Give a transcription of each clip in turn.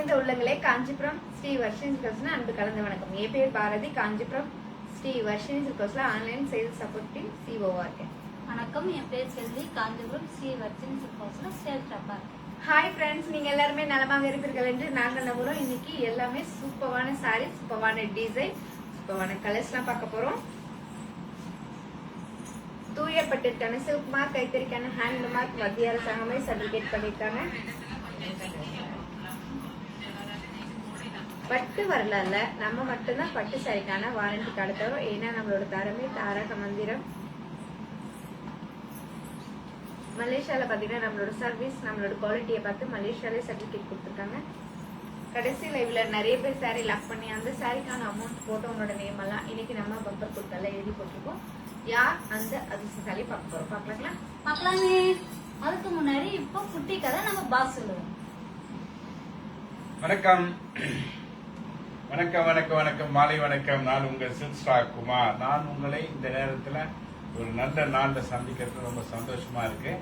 நிறைந்த உள்ளங்களே, காஞ்சிபுரம் ஸ்ரீ வர்ஷினி சில்க்ஸ்ல அன்பு கலந்த வணக்கம். என் பேர் பாரதி. காஞ்சிபுரம் ஸ்ரீ வர்ஷினி சில்க்ஸ்ல ஆன்லைன் சேல்ஸ் சப்போர்ட்டிவ் சிஓவா இருக்கேன். வணக்கம், என் பேர் செல்வி. காஞ்சிபுரம் ஸ்ரீ வர்ஷினி சில்க்ஸ்ல சேல்ஸ் ரப்பர். ஹாய் ஃப்ரெண்ட்ஸ், நீங்க எல்லாருமே நலமாக இருப்பீர்கள் என்று நாங்கள் நம்புறோம். இன்னைக்கு எல்லாமே சூப்பரான சாரி, சூப்பரான டிசைன், சூப்பரான கலர்ஸ்லாம் பார்க்க போறோம். தூயப்பட்டிருக்கான சில்க் மார்க், கைத்தறிக்கான ஹேண்ட் மார்க், மத்திய அரசாங்கமே சர்டிபிகேட் பண்ணிருக்காங்க. பட்டு வரலாறுல நம்ம மட்டும்தான் பட்டு சாரிக்கான வாரண்டி கார்டு தரோம். ஏன்னா நம்மளோட தரமே தாரக மந்திரம். மலேசியால பாத்தீங்கன்னா நம்மளோட சர்வீஸ், நம்மளோட குவாலிட்டியை பார்த்து மலேசியாலே சர்டிபிகேட் கொடுத்துருக்காங்க. கடைசி லைவ்ல நிறைய பேர் சாரி லாக் பண்ணி அந்த சாரிக்கான அமௌண்ட் போட்டு உங்களோட நேம் எல்லாம் இன்னைக்கு நம்ம பம்பர் கொடுத்தால எழுதி போட்டிருக்கோம். யார் அந்த அதிர்ஷ்டசாலி பார்க்க போறோம், பார்க்கலாமே. அதுக்கு முன்னாடி இப்போ குட்டி கதை நம்ம பாஸ் சொல்லுவோம். வணக்கம் வணக்கம் வணக்கம் வணக்கம், மாலை வணக்கம். நான் உங்கள் சில்ஸ்ரா குமார். நான் உங்களை இந்த நேரத்தில் ஒரு நல்ல நாளில் சந்திக்கிறது ரொம்ப சந்தோஷமா இருக்கு.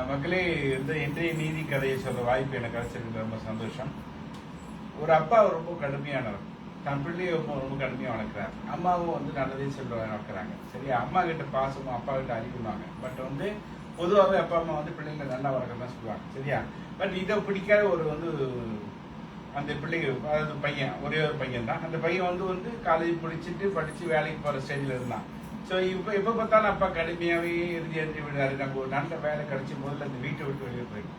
மக்களே, இந்த இன்றைய நீதி கதையை சொல்ற வாய்ப்பு எனக்கு கிடைச்சிருக்கு, ரொம்ப சந்தோஷம். ஒரு அப்பா ரொம்ப கடுமையானவர், தன் பிள்ளையை ரொம்ப கடுமையாக வளர்க்குறாரு. அம்மாவும் நல்லதே சொல்ல வளர்க்குறாங்க. சரியா, அம்மா கிட்ட பாசமும் அப்பா கிட்ட அறிவுவாங்க. பட் பொதுவாகவே அப்பா அம்மா பிள்ளைங்களை நல்லா வளர்க்க தான் சொல்லுவாங்க. சரியா, பட் இதை பிடிக்காத ஒரு அந்த பிள்ளைங்க, அதாவது பையன், ஒரே ஒரு பையன் தான். அந்த பையன் காலேஜ் படிச்சுட்டு படிச்சு வேலைக்கு போற ஸ்டேஜ்ல இருந்தான். ஸோ எப்போ பார்த்தாலும் அப்பா கடுமையாகவே எழுதி விடுறாரு. நமக்கு ஒரு நல்ல வேலை கிடைச்சி முதல்ல இந்த வீட்டை விட்டு வெளியே போயிடும்.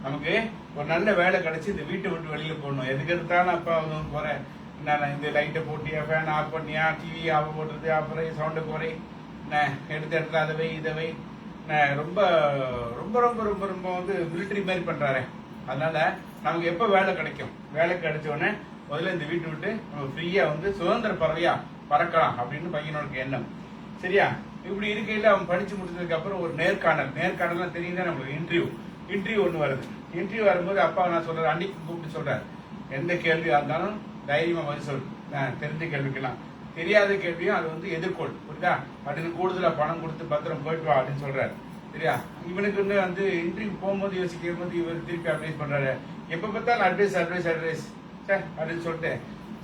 நமக்கு ஒரு நல்ல வேலை கிடைச்சி இந்த வீட்டை விட்டு வெளியில போகணும். எதுக்கு எடுத்தாலும் அப்பா போறேன், நான் இந்த லைட்டை போட்டியா, ஃபேன் ஆஃப் பண்ணியா, டிவி ஆஃப் போட்டுறது, அப்புறம் சவுண்டை குறை, எடுத்த இடத்துல அதை வை இதை வை, ரொம்ப ரொம்ப ரொம்ப ரொம்ப ரொம்ப மிலிட்டரி மாதிரி பண்றாரு. அதனால நமக்கு எப்போ வேலை கிடைக்கும், வேலை கிடைச்ச உடனே முதல்ல இந்த வீட்டை விட்டு நம்ம ஃப்ரீயா சுதந்திர பறவையா பறக்கலாம் அப்படின்னு பையனோட எண்ணம். சரியா, இப்படி இருக்கையில அவன் படிச்சு முடிச்சதுக்கு அப்புறம் ஒரு நேர்காணல் தெரியுதா, நம்மளுக்கு இன்டர்வியூ ஒண்ணு வருது. இன்டர்வியூ வரும்போது அப்பா நான் சொல்றேன், அன்னைக்கு கூப்பிட்டு சொல்றாரு, எந்த கேள்வியா இருந்தாலும் தைரியமா பதில் சொல். தெரிஞ்ச கேள்விக்கெல்லாம், தெரியாத கேள்வியும் அது எதிர்கொள், புரியுதா, அப்படின்னு கூடுதலா பணம் கொடுத்து பத்திரம் போயிட்டு வா அப்படின்னு சொல்றாரு. சரியா, இவனுக்கு இன்டர்வியூ போகும்போது யோசிக்கும் போது இவர் திருப்பி அட்வைஸ் பண்றாரு. எப்ப பார்த்தாலும் அட்வைஸ் அப்படின்னு சொல்லிட்டு,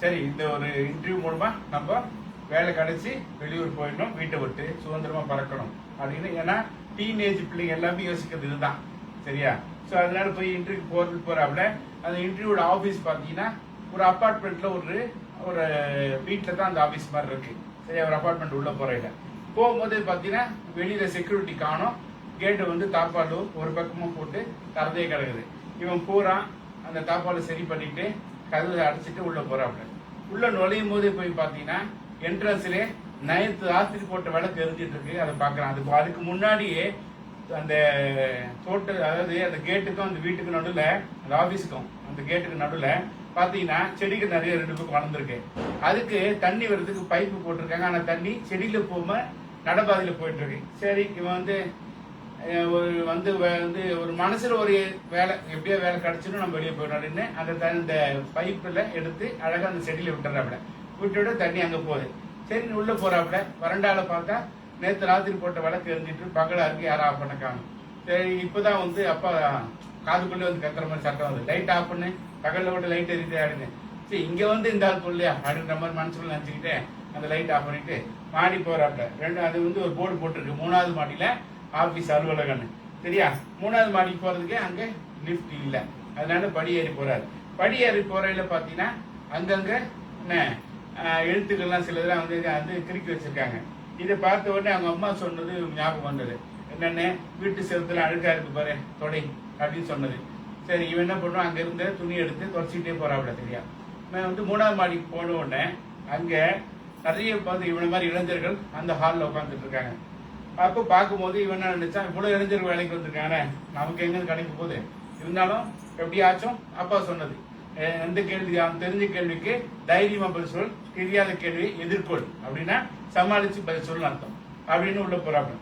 சரி இந்த ஒரு இன்டர்வியூ மூலமா நம்ம வேலை கிடைச்சி வெளியூர் போயிடணும், வீட்டை விட்டு சுதந்திரமா பறக்கணும் அப்படின்னு. ஏன்னா டீனேஜ் பிள்ளைங்க எல்லாமே யோசிக்கிறது இதுதான். சரியா, சோ அதனால போய் இன்டர்வியூ போறாப்புல. அந்த இன்டர்வியூட ஆபீஸ் பாத்தீங்கன்னா ஒரு அபார்ட்மெண்ட்ல ஒரு வீட்டுல தான் அந்த ஆபீஸ் மாதிரி இருக்கு. சரியா, ஒரு அபார்ட்மெண்ட் உள்ள போறையில போகும்போது பாத்தீங்கன்னா வெளியில செக்யூரிட்டி காணும், கேட்டு தாப்பாலு ஒரு பக்கமா போட்டு திறந்தே கிடக்குது. இவன் போறான், அந்த தாப்பாலு சரி பண்ணிட்டு கதவை அடைச்சிட்டு உள்ள போறாப்புல. உள்ள நுழையும் போது போய் பாத்தீங்கன்னா என்ட்ரன்ஸ்ல நைட்டு ராத்திரி போட்ட விளக்கு எரிஞ்சிட்டு இருக்கு. அதை பாக்குறான். அதுக்கு முன்னாடியே அந்த அதாவது அந்த கேட்டுக்கும் அந்த வீட்டுக்கு நடுவுல, அந்த ஆபீஸுக்கும் அந்த கேட்டுக்கு நடுவுல பாத்தீங்கன்னா செடிகள் நிறைய 2 பக்கம் வளர்ந்துருக்கு. அதுக்கு தண்ணி வர்றதுக்கு பைப்பு போட்டிருக்காங்க. ஆனா தண்ணி செடியில போகாம நடபாதையில போயிட்டு இருக்கு. சரி, இவன் ஒரு மனசுல ஒரு வேலை, எப்படியோ வேலை கிடைச்சிடும், நம்ம வெளியே போயிடணும். அந்த பைப்புல எடுத்து அழகா அந்த செடியில விட்டுறாப்புல. விட்டுவிட தண்ணி அங்க போகுது. சரி, உள்ள போறாப்புல. வறண்டால பார்த்தா நேற்று ராத்திரி போட்ட விளக்கு எரிஞ்சிட்டு பகலா இருக்கு, யாரும் ஆஃப் பண்ண காணும். சரி, இப்பதான் அப்பா காதுக்குள்ளே கத்துற மாதிரி சட்டம் லைட் ஆஃப் பண்ணு, பகல்ல விட்டு லைட் எரிஞ்சு ஆடுங்க. சரி, இங்க இந்த ஆள் பொருளையா அப்படின்ற மாதிரி மனசுல நினைச்சுக்கிட்டே அந்த லைட் ஆஃப் பண்ணிட்டு மாடி போறாப்புல. அது ஒரு போர்டு போட்டிருக்கு, 3வது மாடியில ஆபீஸ் அலுவலகம்னு. சரியா, 3வது மாடிக்கு போறதுக்கு அங்க லிப்ட் இல்ல, அதனால படி ஏறி போறாரு. படி ஏறி போறையில பாத்தீங்கன்னா அங்கங்க எழுத்துக்கள்லாம் சிலதெல்லாம் கிறுக்கி வச்சிருக்காங்க. இதை பார்த்த உடனே அவங்க அம்மா சொன்னது ஞாபகம் வந்தது. என்னன்னு, வீட்டு செவத்துல அழுக்கா இருக்கு பாரு, தொடை அப்படின்னு சொன்னது. சரி, இவன் என்ன பண்ணுவான், அங்க இருந்த துணி எடுத்து தொடச்சிக்கிட்டே போறாப்புல. சரியா, நான் 3வது மாடிக்கு போன உடனே அங்க நிறைய இவன மாதிரி இளைஞர்கள் அந்த ஹால்ல உட்காந்துட்டு இருக்காங்க. அப்போ பார்க்கும்போது இவன் நினைச்சா, இவ்வளவு இளைஞர்கள் வேலைக்கு வந்திருக்காங்க, நமக்கு எங்க கிடைக்க போகுது. இருந்தாலும் எப்படியாச்சும் அப்பா சொன்னது, எந்த கேள்வி தெரிஞ்ச கேள்விக்கு தைரியமா பதில் சொல், தெரியாத கேள்வி எதிர்கொள், அப்படின்னா சமாளிச்சு பதில் சொல்லு அர்த்தம் அப்படின்னு உள்ள போறாங்க.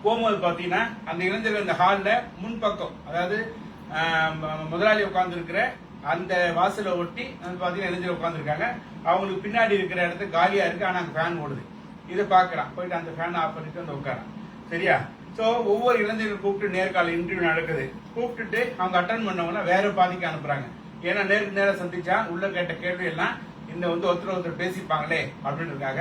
போகும்போது பாத்தீங்கன்னா அந்த இளைஞர்கள் அந்த ஹால்ல முன்பக்கம், அதாவது முதலாளி உட்கார்ந்து இருக்கிற அந்த வாசலை ஒட்டி பாத்தீங்கன்னா இளைஞர்கள் உட்கார்ந்து இருக்காங்க. அவங்களுக்கு பின்னாடி இருக்கிற இடத்துல காலியா இருக்கு, ஆனா அங்க ஃபேன் ஓடுது. இதை பாக்குறான், போயிட்டு அந்த ஃபேன் ஆஃப் பண்ணிட்டு உட்காரான். சரியா, சோ ஒவ்வொரு இளைஞர்கள் கூப்பிட்டு நேர்கால இன்டர்வியூ நடக்குது. கூப்பிட்டுட்டு அவங்க அட்டன் பண்ணவங்க வேற பாதிக்கு அனுப்புறாங்க. ஏன்னா நேருக்கு நேரம் சந்திச்சா உள்ள கேட்ட கேள்வி எல்லாம் இந்த வந்து ஒருத்தர் பேசிப்பாங்களே அப்படின்றதுக்காக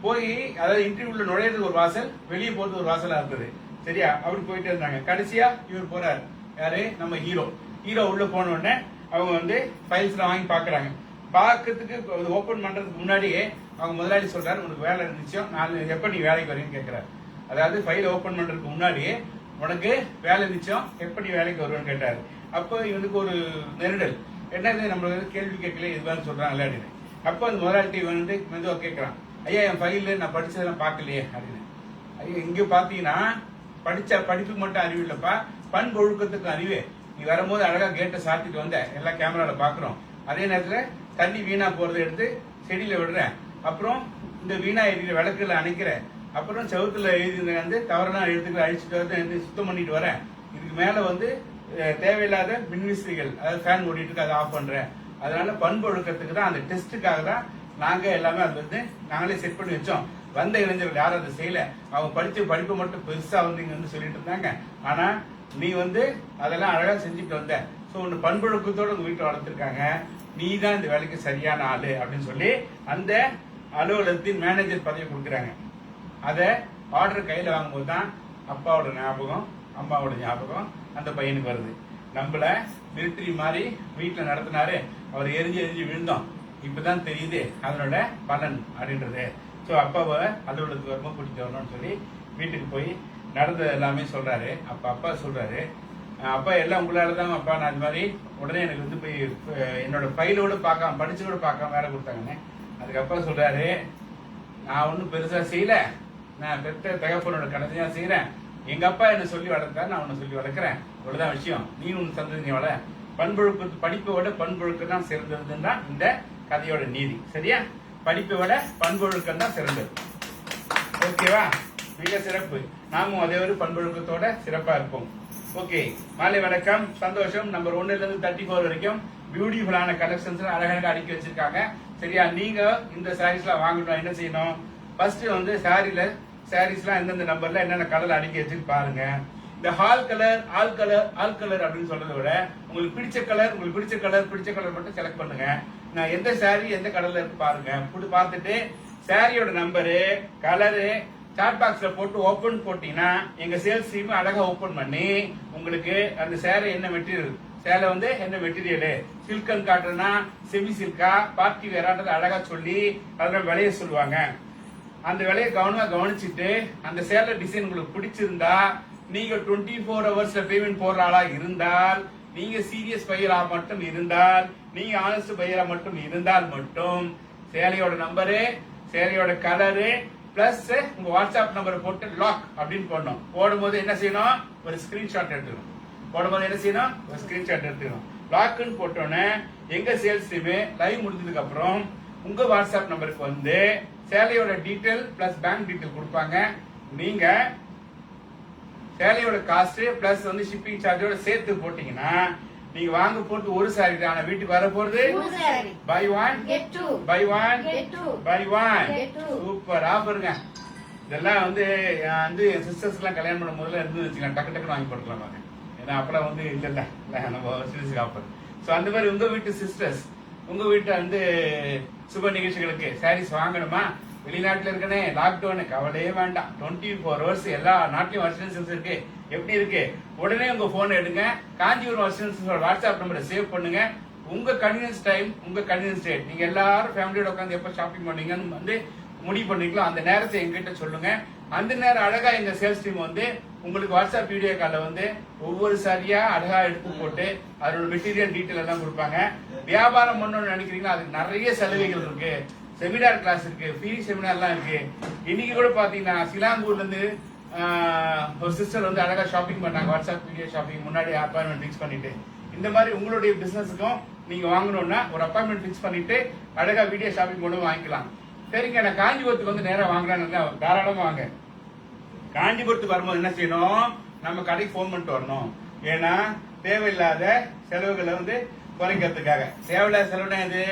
போய் அதாவது இன்டர்வியூல நுழையிறது ஒரு வாசல், வெளியே போறது ஒரு வாசலா இருந்தது. சரியா? அப்படி போயிட்டே இருந்தாங்க. கடைசியா இவர் போறாரு. யாரு? நம்ம ஹீரோ உள்ள போன உடனே அவங்க வந்து ஃபைல்ஸ் எல்லாம் வாங்கி பாக்குறாங்க. பாக்கிறதுக்கு ஓபன் பண்றதுக்கு முன்னாடியே அவங்க முதலாளி சொல்றாரு, உனக்கு வேலை நிச்சயம், நான் எப்ப நீ வேலைக்கு வரீன்னு கேட்கிறாரு. அதாவது ஃபைல் ஓபன் பண்றதுக்கு முன்னாடியே உனக்கு வேலை நிச்சயம், எப்ப நீ வேலைக்கு வருவேன்னு கேட்டாரு. அப்போ இவனுக்கு ஒரு நெருடல், என்னது நம்ம கேள்வி கேட்கல இதுதான் சொல்றாங்க அப்படின்னு. அப்போ அந்த முதலாளி வந்து மெதுவா கேட்கறான், ஐயா என் ஃபைல்ல நான் படிச்சதெல்லாம் பார்க்கலையே அப்படின்னு. ஐயா இங்க பாத்தீங்கன்னா படிப்புக்கு மட்டும் அறிவு இல்லப்பா, பண்பொழுக்கத்துக்கு அறிவு. நீ வரும்போது அழகா கேட்டை சாத்திட்டு வந்த, எல்லாம் கேமரால பாக்குறோம். அதே நேரத்துல தண்ணி வீணா போறதை எடுத்து செடியில விடுறேன், அப்புறம் இந்த வீணா எரிக்கிற விளக்குல அணைக்கிறேன், அப்புறம் செவத்துல எழுதி வந்து தவறான எழுத்துக்களை அழிச்சுட்டு வந்து சுத்தம் பண்ணிட்டு வரேன். இதுக்கு மேல வந்து தேவையில்லாத மின்விசிறிகள், அதாவது ஃபேன் ஓடிட்டு இருக்கு, அதை ஆஃப் பண்றேன். அதனால பண்பொழுக்கத்துக்கு தான், அந்த டெஸ்ட்டுக்காக தான் நாங்க எல்லாமே அது வந்து நாங்களே செட் பண்ணி வச்சோம். வந்த இளைஞர்கள் யாரும் அதை செய்யல, அவங்க படிச்ச படிப்பு மட்டும் பெருசா வந்து இங்க வந்து சொல்லிட்டு இருந்தாங்க. ஆனா நீ வந்து அதெல்லாம் அழகா செஞ்சுட்டு வந்த, சோ உன்னை பண்பொழுக்கத்தோட உங்க வீட்டை வளர்த்துருக்காங்க, நீ தான் இந்த வேலைக்கு சரியான ஆளு அப்படின்னு சொல்லி அந்த அலுவலகத்தின் மேனேஜர் பதவி கொடுக்குறாங்க. அத ஆர்டர் கையில வாங்கும்போது தான் அப்பாவோட ஞாபகம், அம்மாவோட ஞாபகம் அந்த பையனுக்கு வருது. நம்மள மிலிட்டரி மாதிரி வீட்டுல நடத்தினாரு, அவர் எரிஞ்சு விழுந்தோம், இப்பதான் தெரியுது அதனோட பலன் அப்படின்றது. சோ அப்பாவை அலுவலகத்துக்கு வரும்போது கூட்டிட்டு வரணும்னு சொல்லி வீட்டுக்கு போய் நடந்தது எல்லாமே சொல்றாரு. அப்பா சொல்றாரு, அப்பா எல்லாம் உங்களாலதான் அப்பா, நான் அது மாதிரி உடனே எனக்கு வந்து போய் என்னோட ஃபைலோட பார்க்காம படிச்சு கூட பார்க்காம வேலை கொடுத்தாங்கன்னு. அதுக்கு அப்பா சொல்றாரு, நான் ஒன்னும் பெருசா செய்யல, நான் பெற்ற தகப்பனோட கடமையா செய்யறேன். எங்க அப்பா என்ன சொல்லி வளர்த்தாரு, நான் உன்னை சொல்லி வளர்க்கிறேன், இவ்வளவுதான் விஷயம். நீ உன் சந்ததி வள, பண்பொழுக்க படிப்பை விட பண்பொழுக்கம் தான் சிறந்ததுன்னு தான் இந்த கதையோட நீதி. சரியா? படிப்பை விட பண்பொழுக்கம் தான் சிறந்தது. ஓகேவா? மிக சிறப்பு. நாமும் அதே ஒரு பண்பொழுக்கத்தோட சிறப்பா இருப்போம். ஓகே, மாலை வணக்கம். சந்தோஷம். நம்பர் 1 ல இருந்து 34 வரைக்கும் பியூட்டிஃபுல்லான கலெக்ஷன்ஸ் அழகழகா அடுக்கி வச்சிருக்காங்க. சரியா? நீங்க இந்த சாரீஸ் எல்லாம் வாங்கணும், என்ன செய்யணும்? ஃபர்ஸ்ட் வந்து சாரீஸ்லாம் எந்தெந்த நம்பர்ல என்னென்ன கலர் அடுக்கி வச்சுன்னு பாருங்க. இந்த ஆல் கலர் அப்படின்னு சொல்றதை விட உங்களுக்கு பிடிச்ச கலர் மட்டும் செலக்ட் பண்ணுங்க. நான் எந்த சாரி எந்த கலர்ல இருக்கு பாருங்க. பார்த்துட்டு சாரியோட நம்பரு, கலரு சாட் பாக்ஸ்ல போட்டு ஓபன் போட்டீங்கன்னா எங்க சேல்ஸ் டீம் அழகா ஓபன் பண்ணி உங்களுக்கு அந்த சேலை என்ன மெட்டீரியல், சேலை வந்து என்ன material, silken காட்டனா semi Chilika party வேறான்றது அழகா சொல்லி அதோட விலையை சொல்லுவாங்க. அந்த விலையை கவனிச்சுட்டு அந்த சேலை டிசைன் உங்களுக்கு பிடிச்சிருந்தா, நீங்க 24 ஹவர்ஸ்ல பேமெண்ட் போடுற ஆளா இருந்தால், நீங்க சீரியஸ் பையரா மட்டும் இருந்தால், நீங்க ஆனஸ்ட் பையரா மட்டும் இருந்தால் மட்டும் சேலையோட நம்பரு, சேலையோட கலரு பிளஸ் உங்க வாட்ஸ்அப் நம்பர் போட்டு லாக் அப்படின்னு போடணும். போடும்போது என்ன செய்யணும்? ஒரு ஸ்கிரீன்ஷாட் எடுத்துக்கணும். லாக்னு போட்டோன்னே எங்க சேல்ஸ் டீம் லைவ் முடிஞ்சதுக்கு அப்புறம் உங்க வாட்ஸ்அப் நம்பருக்கு வந்து சேலையோட டீடைல் பிளஸ் பேங்க் டீடைல் கொடுப்பாங்க. நீங்க சேலையோட காஸ்ட் பிளஸ் வந்து ஷிப்பிங் சார்ஜோட சேர்த்து போட்டீங்கன்னா நீங்க வாங்க போறது ஒரு சாரி தான், ஆனா வீட்டுக்கு வர போறது பை ஒன் சூப்பர் ஆஃபருங்க. இதெல்லாம் வந்து என் சிஸ்டர்ஸ் எல்லாம் கல்யாணம் பண்ண முதல்ல இருந்து வச்சுக்கலாம், டக்கு வாங்கி போட்டுக்கலாம். ஏன்னா அப்பெல்லாம் வந்து இல்ல நம்ம சிரிச்சு ஆஃபர். சோ அந்த மாதிரி உங்க வீட்டு சிஸ்டர்ஸ், உங்க வீட்டு வந்து சுப நிகழ்ச்சிகளுக்கு சாரீஸ் வாங்கணுமா? வெளிநாட்டுல இருக்கனே, லாக்டவுன் கவலையே வேண்டாம். 24 ஹவர்ஸ் எல்லா நாட்டிலும் வர்ஷன்ஸ் இருக்கு. எப்படி இருக்கு? உடனே உங்க போன் எடுங்க, காஞ்சிபுரம் வர்ஷன்ஸ் வாட்ஸ்அப் நம்பரை சேவ் பண்ணுங்க. உங்க கன்வீனியன்ஸ் டைம், உங்க கன்வீனியன்ஸ் டேட், நீங்க எல்லாரும் ஃபேமிலியோட உட்காந்து எப்ப ஷாப்பிங் பண்ணீங்கன்னு வந்து முடிவு பண்ணிக்கலாம். அந்த நேரத்தை எங்கிட்ட சொல்லுங்க. அந்த நேரம் அழகா எங்க சேல்ஸ் டீம் வந்து உங்களுக்கு வாட்ஸ்அப் வீடியோ கால்ல வந்து ஒவ்வொரு சாரியா அழகா எடுத்து போட்டு அதோட மெட்டீரியல் டீடைல் எல்லாம் கொடுப்பாங்க. வியாபாரம் பண்ணணும்னு நினைக்கிறீங்கன்னா அதுக்கு நிறைய சலுகைகள் இருக்கு. செமினார் கிளாஸ் இருக்கு, ஃப்ரீ செமினார்லாம் இருக்கு. இன்னைக்கு கூட பாத்தீங்கன்னா சிலாங்கூர்ல இருந்து ஒரு சிஸ்டர் வந்து அழகா ஷாப்பிங் பண்ணாங்க, வாட்ஸ்அப் வீடியோ ஷாப்பிங், முன்னாடி அப்பாயின்மெண்ட் ஃபிக்ஸ் பண்ணிட்டு. இந்த மாதிரி உங்களுடைய பிசினஸுக்கும் நீங்க வாங்கணும்னா ஒரு அப்பாயின்மெண்ட் ஃபிக்ஸ் பண்ணிட்டு அழகா வீடியோ ஷாப்பிங் கொண்டு வாங்கிக்கலாம். சரிங்க, நான் காஞ்சிபுரத்துக்கு வந்து நேரம் வாங்குறேன்னு தாராளமா வாங்க. காஞ்சிபுரத்துக்கு வரும்போது என்ன செய்யணும்? நம்ம கடைக்கு போன் பண்ணிட்டு வரணும். ஏன்னா தேவையில்லாத செலவுகளை வந்து குறைக்கிறதுக்காக. தேவையில்லாத செலவுனா இது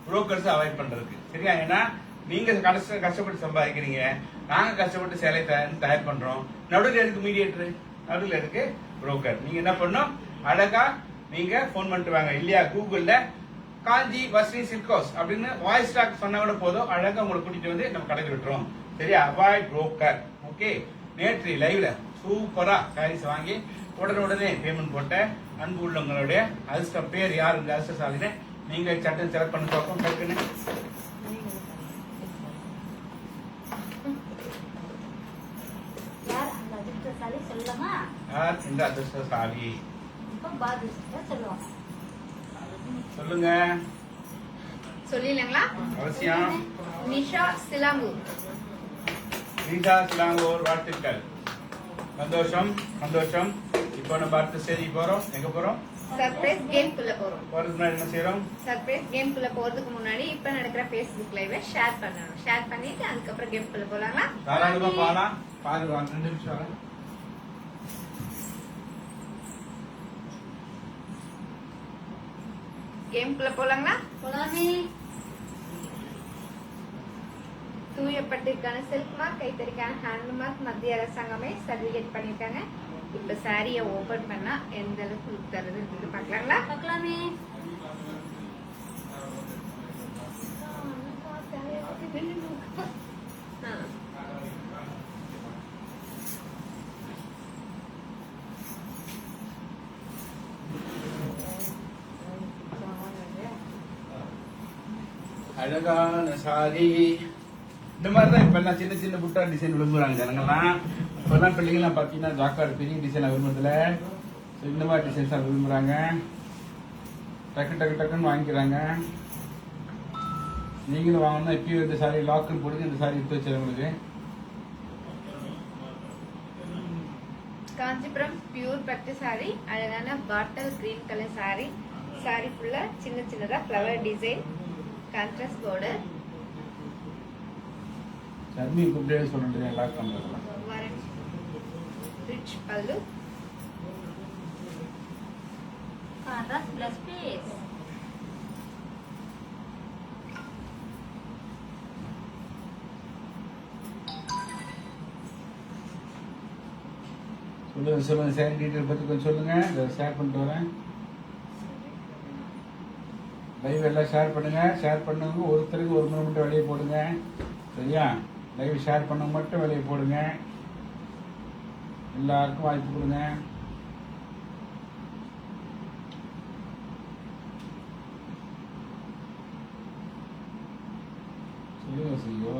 புரோக்கர்ஸ் அவாய்ட் பண்றதுக்கு. சரியா? ஏன்னா நீங்க கஷ்டப்பட்டு சம்பாதிக்கிறீங்க, நாங்க கஷ்டப்பட்டு சேலை தயார் பண்றோம். நடுவில் இருக்கு மீடியேட்டர், நடுவில் இருக்கு புரோக்கர். நீங்க என்ன பண்ணணும்? அழகா நீங்க போன் பண்ணிட்டு வாங்க. இல்லையா கூகுள்ல காஞ்சி வஸ்தி சில்க் ஹவுஸ் அப்படின்னு வாய்ஸ் டாக் சொன்னா கூட போதும், அழகா உங்களை கூட்டிட்டு வந்து நம்ம கடைக்கு விட்டுரும். சரியா? Avoid broker. ஓகே, நேற்று லைவ்ல சூப்பரா சாரீஸ் வாங்கி உடனே பேமெண்ட் போட்ட அன்பு உள்ளவங்களுடைய அதிர்ஷ்ட பேர் யார்? இந்த அதிர்ஷ்டசாலின்னு நீங்க சட்டம் செலக்ட் பண்ணி பார்ப்போம். டக்குன்னு யார் அந்த அதிர்ஷ்டசாலி சொல்லலாமா? யார் இந்த அதிர்ஷ்டசாலி? இப்ப பாதிஷ்ட சொல்லுவாங்க. சொல்லுங்க. சொல்லிடலாங்களா? அவசியம். நிஷா சிலாங்கூர். நீதா சிலாங்கூர், வாழ்த்துக்கள். சந்தோஷம் சந்தோஷம். இப்போ நம்ம அடுத்த ஸ்டேஜ் போறோம். எங்க போறோம்? சர்ப்ரைஸ் கேம் குள்ள போறோம். போறதுக்கு முன்னாடி என்ன செய்யறோம்? சர்ப்ரைஸ் கேம் குள்ள போறதுக்கு முன்னாடி இப்ப நடக்கிற Facebook லைவ் ஷேர் பண்ணணும். ஷேர் பண்ணிட்டு அதுக்கப்புறம் கேம் குள்ள போலாங்களா? தாராளமா போலாம். பாருங்க, 2 நிமிஷம் வரேன். கேம் குள்ள போலாங்களா? போலாமே. தூயப்பட்டிற்கான சில்க் மார்க், கைத்தறிக்கான ஹேண்ட் மார்க் மத்திய அரசாங்கமே சர்டிபிகேட் பண்ணிருக்காங்க. இப்ப சாரிய ஓபன் பண்ணா எந்த அளவுக்கு look தருதுன்னு பாக்கலாங்களா? பார்க்கலாமே. அழகான சாரி. இந்த மாதிரிதான் இப்ப எல்லாம் சின்ன சின்ன புட்டா டிசைன் விரும்புறாங்க ஜனங்கள்லாம். இப்பெல்லாம் பிள்ளைங்கலாம் பாத்தீங்கன்னா ஜாக்கார்டு பெரிய டிசைன் விரும்புறதுல இந்த மாதிரி டிசைன்ஸ் தான் விரும்புறாங்க. டக்கு டக்கு டக்குன்னு வாங்கிக்கிறாங்க. நீங்களும் வாங்கணும். இப்பயும் இந்த சாரி லாக்குன்னு போடுங்க. இந்த சாரி எடுத்து வச்சிருங்க உங்களுக்கு. காஞ்சிபுரம் பியூர் பட்டு சாரி, அழகான bottle green colour sorry. Sorry ஃபுல்லா சின்ன சின்னதா flower design, contrast border, Sharmi கூப்பிட்டே சொல்றேன் லாக் பண்றதுலாம். Rich pallu, contrast plus piece. சொல்லுங்க சாரி டீட்டெயில் பத்தி கொஞ்சம் சொல்லுங்க. இதை ஷேர் பண்ணிட்டு வரேன். லைவ் எல்லாம் ஷேர் பண்ணுங்க. ஷேர் பண்ணவங்க ஒருத்தருக்கு 1 மணி மட்டும் வெளியே போடுங்க. சரியா? லைவ் ஷேர் பண்ணவங்க மட்டும் வெளியே போடுங்க. எல்லாருக்கும் வாய்ப்பு கொடுங்க. சொல்லுங்க செய்யோ.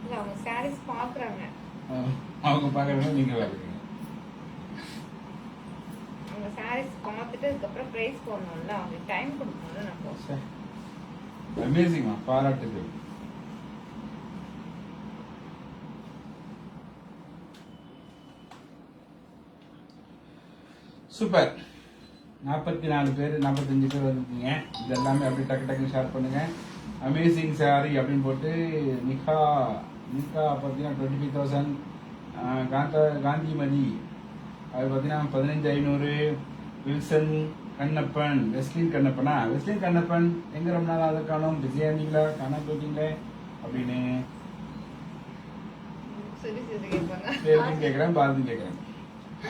இல்ல அவங்க சாரீஸ் பாக்குறாங்க. அவங்க பாக்குறாங்க, நீங்க பாக்குறீங்க. அவங்க சாரீஸ் பார்த்துட்டு அதுக்கப்புறம் பிரைஸ் போடணும்ல, அவங்களுக்கு டைம் கொடுக்கணும்ல நம்ம. அமேசிங்மா, பாராட்டுகள். சூப்பர். 44 பேர் 45 பேர் வந்துருக்கீங்க. இது எல்லாமே அப்படியே டக்கு டக்கு ஷேர் பண்ணுங்க. அமேசிங் சாரி அப்படின்னு போட்டு நிகா பார்த்தீங்கன்னா 25,000. காந்திமதி அது பார்த்தீங்கன்னா 15,500. வில்சன் கண்ணப்பன், வெஸ்லின் கண்ணப்பனா? வெஸ்லின் கண்ணப்பன் எங்க ரொம்ப நாள் அதை காணும்? பிஸியா இருந்தீங்களா? காணா போயிட்டீங்களே அப்படின்னு சரி சரி கேட்பாங்க. பேரும் கேட்கறேன், பாரதி கேட்கறேன்.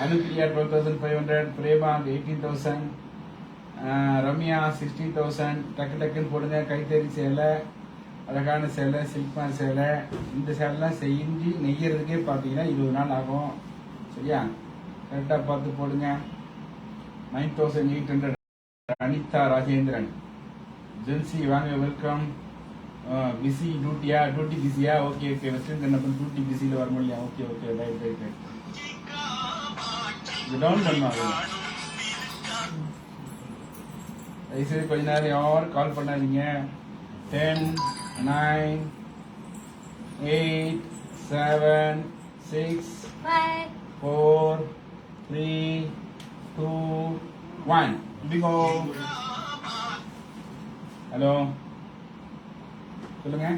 அனுப்பிரியா 12,500. பிரேமா 18,000. ரம்யா 16,000. டக்கு டக்குன்னு போடுங்க. கைத்தறி சேலை, அழகான சேலை, சில்க்மான் சேலை. இந்த சேலைலாம் செஞ்சு நெய்யறதுக்கே பார்த்தீங்கன்னா 20 நாள் ஆகும். சரியா? கரெக்டாக பார்த்து போடுங்க. 9,800. அனிதா ராஜேந்திரன். ஜென்சி வாங்க, வெல்கம். பிஸி டியூட்டியா? டியூட்டி பிஸியா? Okay okay. Western Kannappan duty பிஸியில் வர முடியல. Okay okay, right right right. இது டவுன் பண்ணுவாங்க. தயவுசெய்து கொஞ்ச நேரம் யாரும் கால் பண்ணாதீங்க. 10, 9, 8, 7, 6, 5 4, 3, 2, 1. பிகோ. ஹலோ, சொல்லுங்க.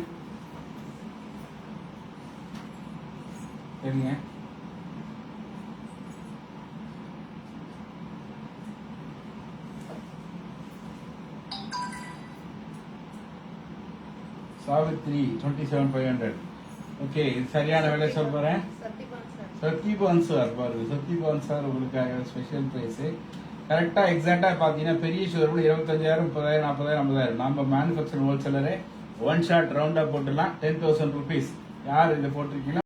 சரிங்க. சாவித்ரி 27,500. ஓகே, இது சரியான விலை சொல்ல போறேன். சத்தியமா சார். சத்யபான் சார் பாருங்க, சத்யபான் சார் உங்களுக்காக ஸ்பெஷல் பிரைஸ். கரெக்டா எக்ஸாக்டா பாத்தீங்கன்னா பெரிய ஷோரூம்ல 25,000, 30,000, 40,000, 50,000. நம்ம மேனுஃபேக்சர் ஹோல்சேலரே ஒன் ஷாட் ரவுண்டா போட்டுலாம் 10,000 rupees. யார் இதை போட்டிருக்கீங்களோ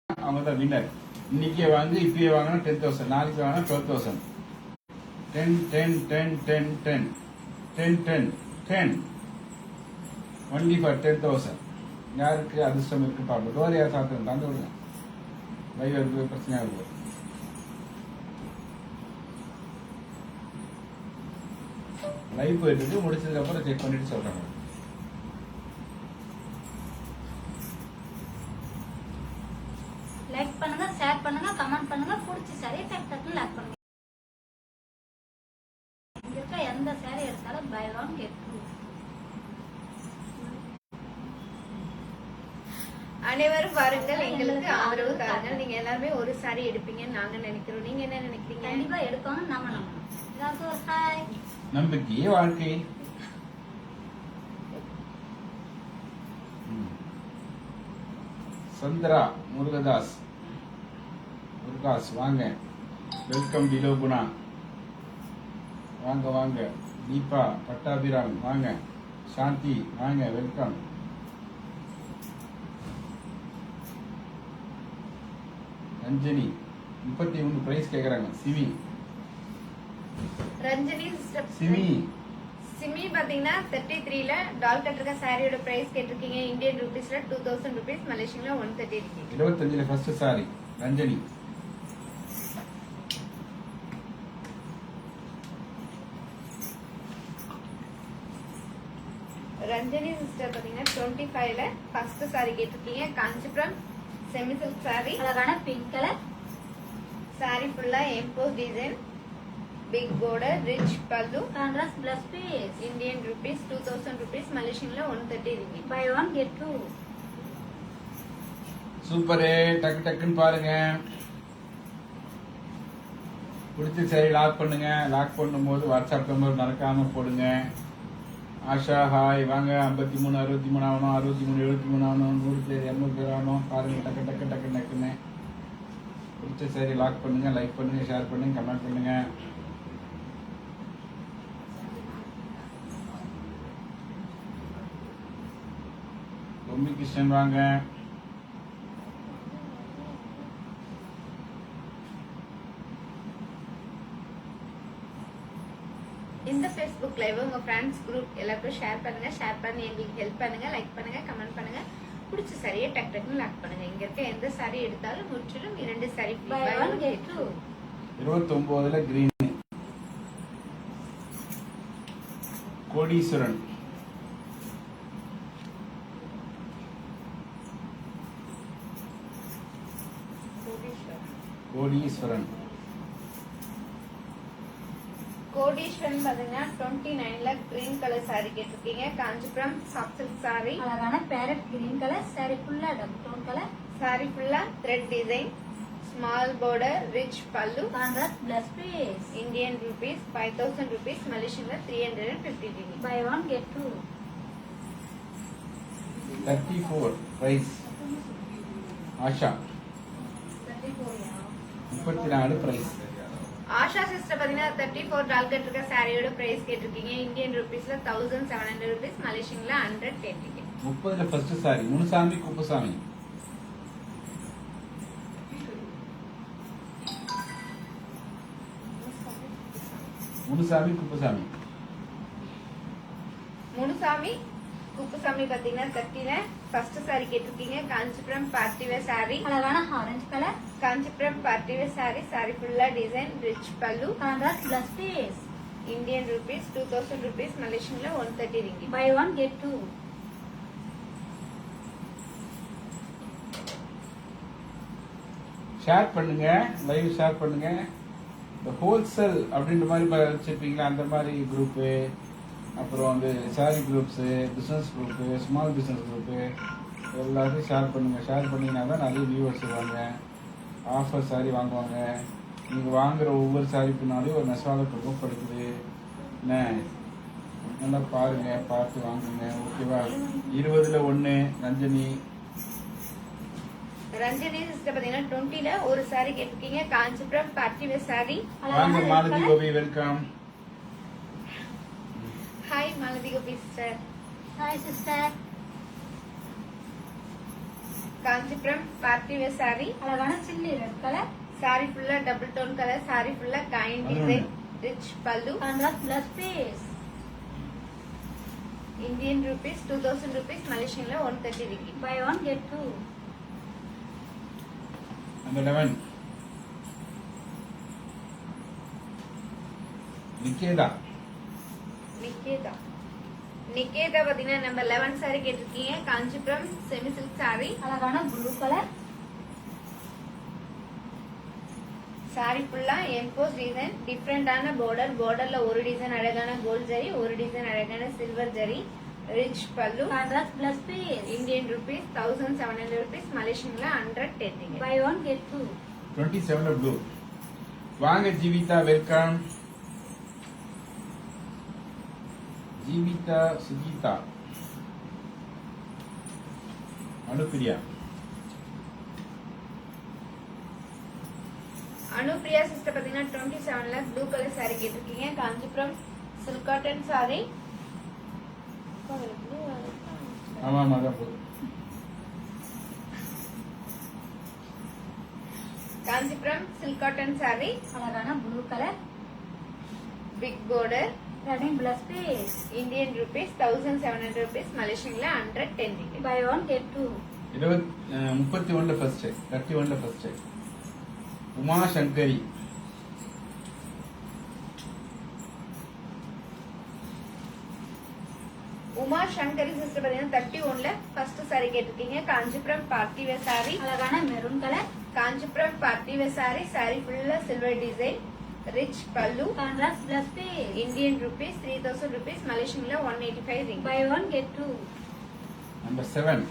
அவங்க தான் வின்னர். இன்னைக்கே வாங்க, இப்பயே வாங்கினா 10,000, நாளைக்கு வாங்கினா 12,000. 10 10 10 10 10 10 10 10 ஒன்லி ஃபார் 10,000. யாருக்கு அதிர்ஷ்டம் இருக்கு பாப்போம். டோர் யார் சாப்பிட்டு தந்து விடுங்க. லைவ் இருக்கு, பிரச்சனையா இருக்கு. லைவ் போயிட்டு இருக்கு, முடிச்சதுக்கு அப்புறம் செக் பண்ணிட்டு சொல்றாங்க. லைக் பண்ணுங்க, ஷேர் பண்ணுங்க, கமெண்ட் பண்ணுங்க. பிடிச்ச சாரி டக் டக்குன்னு லைக் பண்ணுங்க. இங்க இருக்க எந்த சாரி எடுத்தாலும் பை ஒன் கெட் டூ. அனைவரும் வாருங்கள், எங்களுக்கு ஆதரவு தாருங்கள். நீங்க எல்லாருமே ஒரு சாரி எடுப்பீங்கன்னு நாங்க நினைக்கிறோம். நீங்க என்ன நினைக்கிறீங்க? கண்டிப்பா எடுக்கணும், நம்ம நம்பணும். எல்லாருக்கும் ஒரு ஹாய். நம்பிக்கையே வாழ்க்கை. சந்திரா முருகதாஸ் வாங்க. வெல்கம் டிலோ குணா வாங்க வாங்க. தீபா பட்டாபிராம் வாங்க. சாந்தி வாங்க, வெல்கம். ரஞ்சனி 31 பிரைஸ் கேக்குறாங்க. சிமி ரஞ்சனி சிஸ்டர் சிமி பாத்தீங்கன்னா 33ல டால் கட்டிருக்க சாரியோட பிரைஸ் கேட்டிருக்கீங்க. இந்தியன் ரூபீஸ்ல 2000 rupees, மலேசியன்ல 130 இருக்கு. 25ல ஃபர்ஸ்ட் சாரி ரஞ்சனி. ரஞ்சனி சிஸ்டர் பாத்தீங்கன்னா 25ல ஃபர்ஸ்ட் சாரி கேட்டிருக்கீங்க. காஞ்சிபுரம் செமி சில்க் சாரி, அழகான பிங்க் கலர் சாரி ஃபுல்லா emboss design, big border, rich pallu, contrast plus piece. Indian rupees 2000 rupees, மலேசியன்ல 130 இருக்கு. Buy one get two. சூப்பரே. டக்கு டக்குன்னு பாருங்க. பிடிச்ச சரி லாக் பண்ணுங்க. லாக் பண்ணும்போது வாட்ஸ்அப் நம்பர் மறக்காம போடுங்க. ஆஷா ஹாய் வாங்க. 53 63 ஆகணும், 63 73 ஆகணும், 100 பேர் 200 பேர் ஆகணும். பாருங்க, டக்கு டக்கு டக்கு டக்குன்னு பிடிச்ச சரி லாக் பண்ணுங்க. லைக் பண்ணுங்க, ஷேர் பண்ணுங்க, கமெண்ட் பண்ணுங்க. பொம்மி கிருஷ்ணன் வாங்க. இந்த Facebook லைவ் உங்க ஃப்ரெண்ட்ஸ் குரூப் எல்லாருக்கும் ஷேர் பண்ணுங்க. ஷேர் பண்ணி எங்களுக்கு ஹெல்ப் பண்ணுங்க. லைக் பண்ணுங்க, கமெண்ட் பண்ணுங்க. பிடிச்ச சாரியை டக் டக்குன்னு லாக் பண்ணுங்க. இங்க இருக்க எந்த சாரி எடுத்தாலும் முற்றிலும் 2 saree buy one get two. 29ல கிரீன் கோடீஸ்வரன். கோடீஸ்வரன் கோடீஸ்வரன் பாத்தீங்கன்னா 29ல கிரீன் கலர் சாரி கேட்டிருக்கீங்க. காஞ்சிபுரம் சாஃப்ட் சில்க் சாரி, அழகான பேரட் கிரீன் கலர் சாரி ஃபுல்லா டபுள் டோன் கலர் சாரி ஃபுல்லா thread design, small border, rich pallu, contrast plus piece. Indian rupees 5000 rupees, மலேசியன்ல 350 ringgit. Buy one get two. 34 price. Asha 34 price. Asha sister பாத்தீங்கன்னா 34 டால் கட்டிருக்க சாரியோட price கேட்டிருக்கீங்க. Indian ரூபீஸ்ல 1700 rupees, மலேசியன்ல 110 ringgit. 30ல ஃபர்ஸ்ட் சாரி முனுசாமி குப்புசாமி. முனுசாமி குப்புசாமி குப்புசாமி பாத்தீங்கன்னா 30ல ஃபர்ஸ்ட் சாரி கேட்டிருக்கீங்க. காஞ்சிபுரம் பார்ட்டி வேர் சாரி, அழகான orange colour Kanchipuram party wear sorry, sorry ஃபுல்லா design, rich pallu, contrast plus piece. Indian rupees 2000 rupees, மலேசியன்ல 130 ringgit. Buy one get two. Share பண்ணுங்க, லைவ் ஷேர் பண்ணுங்க. இந்த ஹோல்சேல் அப்படின்ற மாதிரி வச்சிருப்பீங்களா, அந்த மாதிரி குரூப்பு, அப்புறம் வந்து sorry groups, business group, small business group எல்லாத்தையும் ஷேர் பண்ணுங்க. ஷேர் பண்ணிங்கன்னா தான் நிறைய வியூவர்ஸ் வருவாங்க, ஆஃபர் சாரி வாங்குவாங்க. நீங்கள் வாங்குற ஒவ்வொரு சாரி பின்னாடியும் ஒரு நெசவாளர் குடும்பம் படுக்குது. என்ன நல்லா பாருங்க, பார்த்து வாங்குங்க. ஓகேவா? 20ல 1 ரஞ்சனி. ரஞ்சனி சிஸ்டர் பாத்தீங்கன்னா 20ல ஒரு சாரி கேட்டிருக்கீங்க. Kanchipuram party wear saree. வாங்க Malathi Gopi, welcome. Hi Malathi Gopi sister. Hi sister. Kanchipuram party wear sorry. அழகான சில்லி ரெட் கலர். சாரி ஃபுல்லா டபுள் டோன் கலர். சாரி ஃபுல்லா coin design, rich pallu. Contrast plus piece. Indian rupees 2000 rupees, Malaysian la 130 ringgit. Buy one get two. Number 11. Nikeda. Nikeda பாத்தீங்கன்னா number 11 saree கேட்டிருக்கீங்க. Kanchipuram semi silk saree. அழகான blue colour. Sorry ஃபுல்லா emboss design, டிஃபரெண்டான border. borderல ஒரு design அழகான gold zari, ஒரு design அழகான silver zari, rich pallu. Contrast plus piece. Indian rupees 1700 rupees, Malaysian la 110 ringgit. Buy one get two. 27 blue. வாங்க ஜீவிதா, வெல்கம். ஜீவிதா, சுஜிதா, அனுப்பிரியா. அனுப்பிரியா சிஸ்டர் பாத்தீங்கன்னா 27ல ப்ளூ கலர் saree கேட்டிருக்கீங்க. Kanchipuram silk cotton saree. ஆமா அதான் போதும். Kanchipuram silk cotton saree. அழகான blue colour. Big border. Running plus piece. Indian rupees 1700 rupees, Malaysian la 110 ringgit. Buy one get two. 31ல first, 31ல ஃபர்ஸ்ட். உமா சங்கரி. உமா சங்கரி சிஸ்டர் பாத்தீங்கன்னா 31ல ஃபர்ஸ்ட் saree கேட்டிருக்கீங்க. Kanchipuram party wear saree. அழகான maroon colour. Kanchipuram party wear saree. saree ஃபுல்லா silver design, rich pallu. Contrast plus piece. Indian rupees 3000 rupees, Malaysian la 185 ringgit. Buy one get two. Number 7.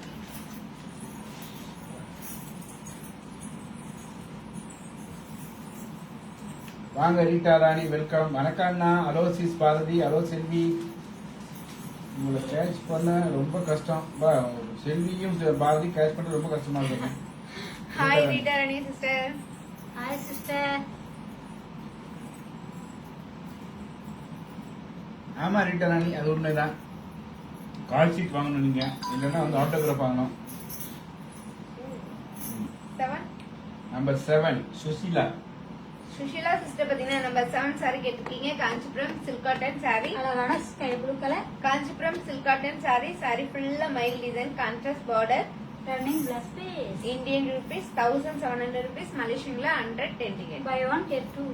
வாங்க Rita Rani, welcome. வணக்கம்ண்ணா. Hello sis Bharathi, hello Selvi. உங்களை catch பண்ண ரொம்ப கஷ்டம். செல்வியும் Bharathi catch பண்ண ரொம்ப கஷ்டமா இருக்கு. Hi Rita Rani sister. Hi sister. ஆமா ரீட்டா ராணி, அது உண்மைதான். கால் ஷீட் வாங்கணும் நீங்க, இல்லைன்னா வந்து ஆட்டோகிராஃப் வாங்கணும். 7. நம்பர் 7 சுசிலா. சுஷிலா சிஸ்டர் பாத்தீங்கன்னா நம்பர் 7 saree கேட்டிருக்கீங்க. Kanchipuram silk cotton saree. அழகான sky blue colour. Kanchipuram silk cotton saree. saree ஃபுல்லா மைல் design, contrast border. Running plus piece. Indian rupees 1700 rupees, Malaysian la 110 ringgit. Buy one get two.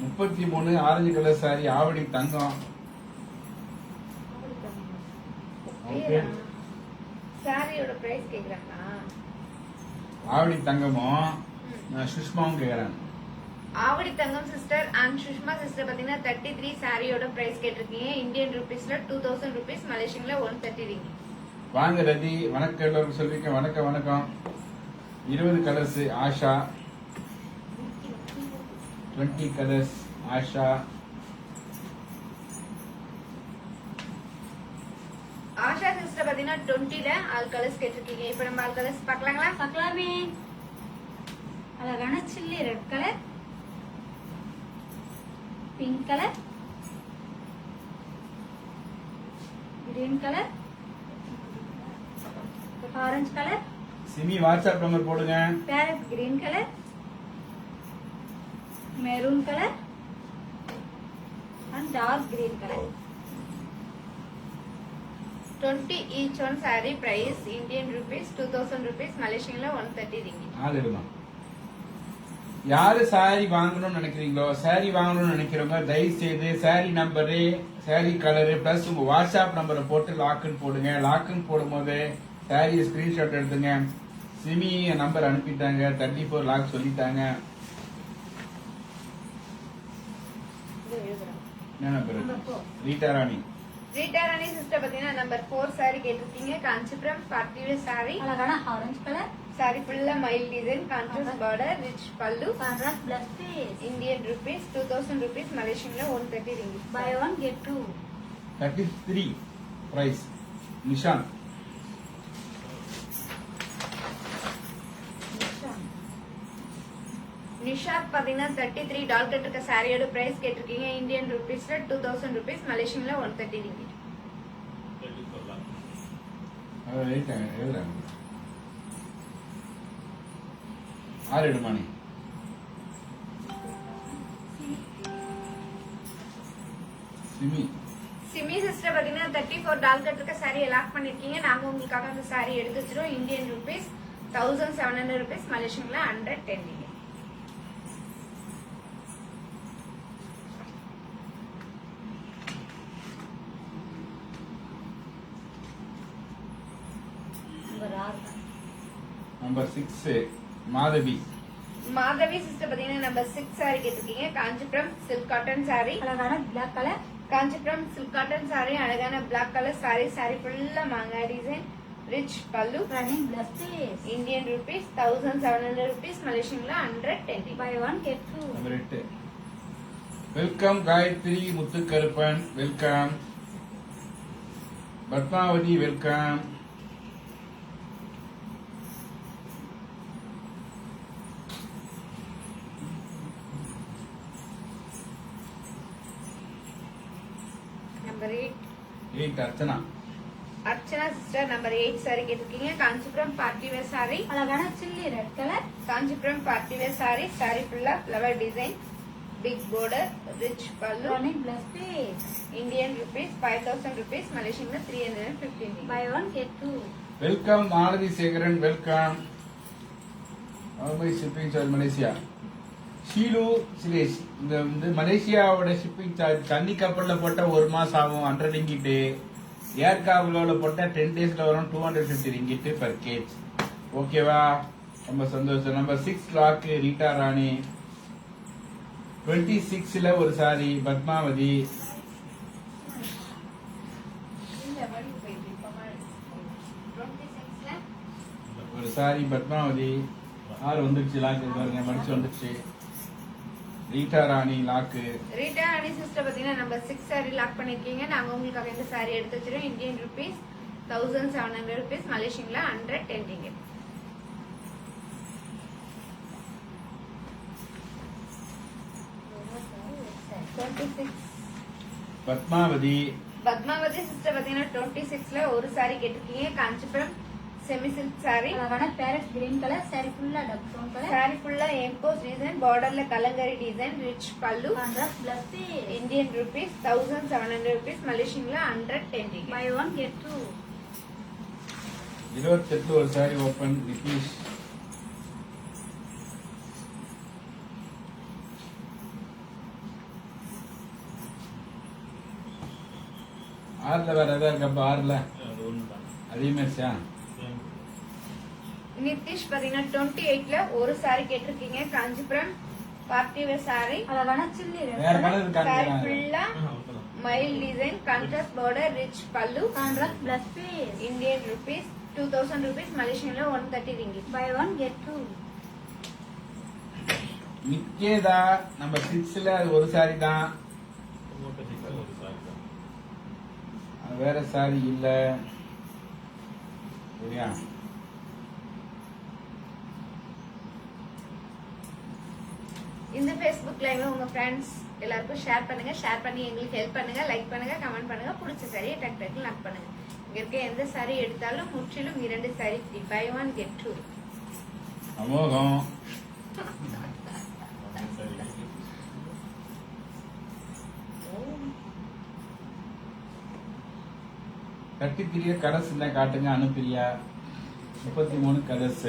33 orange colour saree, Avadi Thangam. Okay. சாரியோட price கேக்குறாங்க. ஆவடி தங்கமும் சுஷ்மாவும் கேக்குறாங்க. Avadi Thangam sister and Sushma sister பாத்தீங்கன்னா 33 சாரியோட பிரைஸ் கேட்டிருக்கீங்க. Indian rupeesல 2000 rupees, Malaysian la 130 ringgit. வாங்க ரதி, வணக்கம் எல்லாருக்கும் சொல்லிருக்க. வணக்கம் வணக்கம். 20 colours Asha, 20 colours Asha. Asha sister பாத்தீங்கன்னா 20ல ஆல் கலர்ஸ் கேட்டிருக்கீங்க. இப்ப நம்ம ஆல் கலர்ஸ் பார்க்கலாங்களா? பார்க்கலாமே. அழகான chilli red colour, pink colour, green colour, orange colour, Simi WhatsApp number போடுங்க. Parrot green colour, maroon colour and dark green colour. 20 each one saree price Indian rupees 2000 rupees, Malaysian la 130 ringgit. ஆளுதான். யாரு sorry வாங்கணும்னு நினைக்கிறீங்களோ, sorry வாங்கணும்னு நினைக்கிறவங்க தயவு செய்து sorry number, sorry colour plus உங்க WhatsApp நம்பரை போட்டு லாக்குன்னு போடுங்க. லாக்குன்னு போடும்போது சாரி ஸ்கிரீன்ஷாட் எடுத்துங்க. சிமி நம்பர் அனுப்பிட்டாங்க, 34 லாக் சொல்லிட்டாங்க. என்ன number? Number 4. Rita Rani. Rita Rani sister பாத்தீங்கன்னா நம்பர் 4 saree கேட்டிருக்கீங்க. Kanchipuram party wear saree. அழகான ஆரஞ்சு கலர், saree ஃபுல்லா மைல் design, contrast border, rich pallu. Contrast plus piece. Indian rupees 2000 rupees, Malaysian la 130 ringgit. Buy one get two. 33 price. Nishanth. Nishath பாத்தீங்கன்னா 33 டால் கட் இருக்க சாரியோட பிரைஸ் கேட்டிருக்கீங்க இந்தியன் ருபீஸ்ல 2000 ருபீஸ், மலேசியன்ல 130 ringgit. எழுதுறாங்க 6 மணி. சிமி சிஸ்டர் பாத்தீங்கன்னா 34 டால் கட் இருக்க சாரியை லாக் பண்ணிருக்கீங்க. நாங்க உங்களுக்காக அந்த சாரி எடுத்து வச்சிரும். இந்தியன் ருபீஸ் 1700 ருபீஸ், மலேசியன்ல 110 ringgit. Number 6 Madhavi. Madhavi sister பாத்தீங்கன்னா நம்பர் 6 சாரி கேட்டிருக்கீங்க. காஞ்சிபுரம் சில்க் காட்டன் சாரி, அழகான black colour. Kanchipuram silk cotton sorry, அழகான பிளாக் கலர் சாரி. சாரி ஃபுல்லா மாங்காய் design, rich pallu, running plus piece. Indian rupees 1700 rupees, மலேசியன்ல 110. Buy 1 get 2. Number 8 welcome Gayathri Muthukaruppan, welcome Padmavathi, welcome number 8 Archana. Archana sister number 8 saree கேட்டிருக்கீங்க. Kanchipuram party wear sorry, அழகான chilli red colour. Kanchipuram party wear sorry. Sorry ஃபுல்லா flower design, big border, rich pallu, running plus piece. Indian rupees 5000 rupees, மலேசியன்ல 315. Buy 1 get 2. Welcome Malathi Sekaran, welcome shipping charge Malaysia. Sheelu Suresh, இந்த வந்து மலேசியாவோட shipping charge தண்ணி கப்பல்ல போட்ட 1 மாசம் ஆகும் 100 ringgit, ஏர் கார்கோல போட்டா 10 daysல வரும் 250 ringgit பர் கேஜ். ஓகேவா? ரொம்ப சந்தோஷம். நம்பர் 6 லாக் ரீட்டா ராணி. 26ல ஒரு சாரி பத்மாவதி. ஒரு சாரி பத்மாவதி. 6 வந்துருச்சு லாக்கு, பாருங்க மடிச்சு வந்துருச்சு. ரீட்டா ராணி லாக்கு. ரீட்டா ராணி சிஸ்டர் பாத்தீங்கன்னா நம்பர் 6 சாரி லாக் பண்ணிருக்கீங்க. நாங்க உங்களுக்காக இந்த சாரி எடுத்து வச்சிருக்கோம். இந்தியன் ருபீஸ் 1700 ருபீஸ், மலேசியன்ல 110 ringgit. பத்மாவதி. பத்மாவதி சிஸ்டர் பாத்தீங்கன்னா 26ல ஒரு சாரி கேட்டிருக்கீங்க. காஞ்சிபுரம் செமி சில்க் சாரி, அழகான பேரட் கிரீன் கலர். சாரி ஃபுல்லா டக் டோன் கலர். சாரி ஃபுல்லா எம்போஸ் டிசைன், பார்டர்ல kalamkari design, rich pallu, contrast plus piece. Indian rupees 1700 rupees, மலேசியன்ல 110 ringgit. Buy 1 get 2. 28 ஒரு சாரி ஓபன் நிதிஷ். ஆறுல வேற ஏதாவது இருக்கப்பா? 6ல அதே மாதிரிச்சா? நிதிஷ் பாத்தீங்கன்னா 28ல ஒரு சாரி கேட்டிருக்கீங்க. காஞ்சிபுரம் பார்ட்டி வேர் சாரி, அழகான சில்லி ரெட் வேற கலர். கலர் சாரி இருக்காங்க. ஃபுல்லா மைல் design, contrast border, rich pallu, contrast plus piece. Indian rupees 2000 rupees, மலேசியன்ல 130 ringgit. Buy 1 get 2. Niketha number 6ல அது ஒரு சாரி தான், அது வேற சாரி இல்ல. சரியா? இந்த Facebook லைவ் உங்க ஃப்ரெண்ட்ஸ் எல்லாருக்கும் ஷேர் பண்ணுங்க. ஷேர் பண்ணி எங்களுக்கு ஹெல்ப் பண்ணுங்க. லைக் பண்ணுங்க, கமெண்ட் பண்ணுங்க. பிடிச்ச சாரியை டக் டக் லாக் பண்ணுங்க. இங்க இருக்க எந்த சாரி எடுத்தாலும் முற்றிலும் 2 சாரி ஃப்ரீ. Buy 1 get 2. அமோகம். கட்டிப்பிரிய கரஸ் இல்ல காட்டுங்க. அனுப்பிரியா 33 கரஸ்.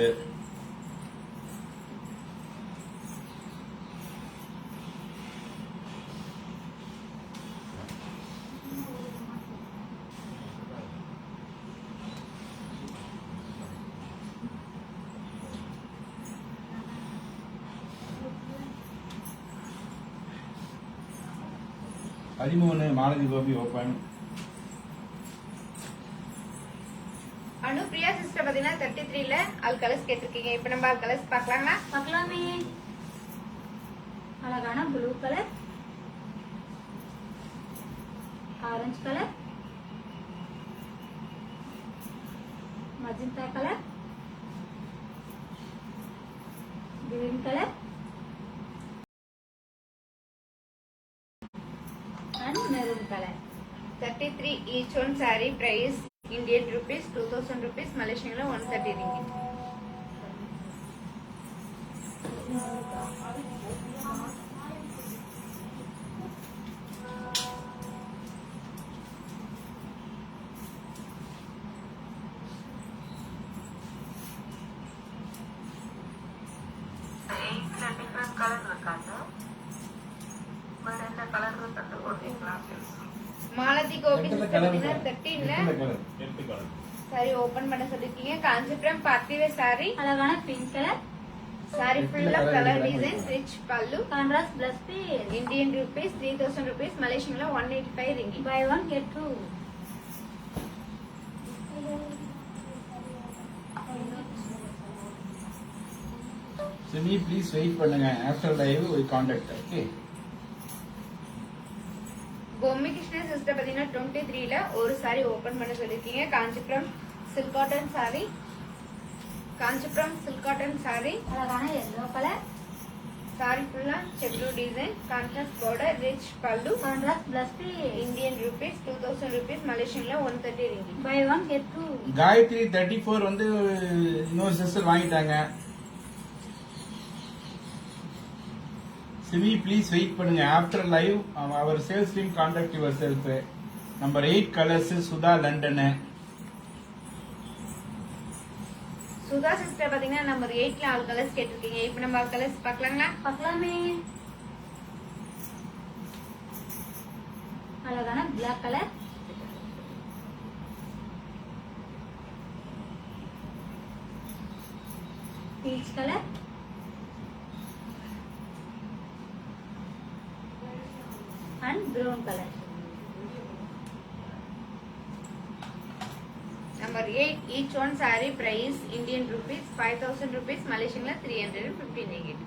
பதிமூணு மாலதி கோபி ஓபன். அனுப்பிரியா சிஸ்டர் பாத்தீங்கன்னா 33ல ஆல் கலர்ஸ் கேட்டிருக்கீங்க. இப்ப நம்ம ஆல் கலர்ஸ் பார்க்கலாங்களா? பார்க்கலாமே. அழகான blue colour, orange colour, magenta colour, green colour, and maroon color. 33 each one saree price Indian rupees 2000 rupees, Malaysian la 130 ringgit. Different colour இருக்காங்க. வேற என்ன கலர் தட்டு போட்டீங்களா? மாலதி கோபி பார்த்தீங்கன்னா 13 ல எட்டு கலர் சாரி ஓபன் பண்ண சொல்லிருக்கீங்க. காஞ்சிபுரம் பார்ட்டி வேர் saree, அழகான பிங்க் கலர், saree full of color design, rich pallu, contrast plus piece. Indian rupees 3000 rupees, Malaysian la 185 ringgit. Buy one get two. Simi, please wait பண்ணுங்க. After live we contact. Okay. Bommi Krishna sister பார்த்தீங்கன்னா 23 ல ஒரு saree open பண்ண சொல்லிருக்கீங்க. Kanchipuram silk cotton saree, Kanchipuram silk cotton saree, அழகான yellow colour, saree full of chepru design, contrast border, rich pallu, contrast plus piece. Indian rupees 2000 rupees, Malaysian la 130 ringgit. Buy one get two. Gayathri 34 வந்து இன்னொரு sister வாங்கிட்டாங்க. Sivi please wait பண்ணுங்க. After live our sales team contact yourself. Number 8 colours Sudha London. Sudha sister பாத்தீங்கன்னா number 8 ல all colours கேட்டிருக்கீங்க. இப்போ நம்ம all colours பார்க்கலாங்களா? பார்க்கலாமே. அழகான black colour, peach colour, and brown colour. Number 8 each one saree price Indian rupees 5000 rupees, Malaysian la 315 ringgit.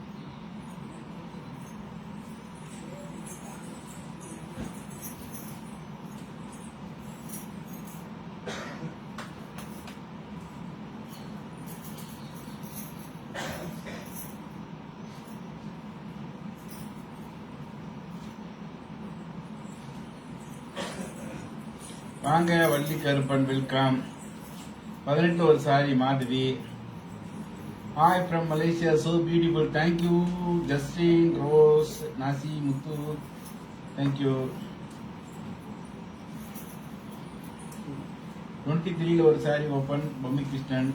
வாங்க Valli Karuppan, welcome. 18 ஒரு saree Madhavi. Hi from Malaysia, so beautiful. Thank you Justin, Rose, Nasi, Muthu, thank you. 23 ல ஒரு sari open Bommi Krishnan.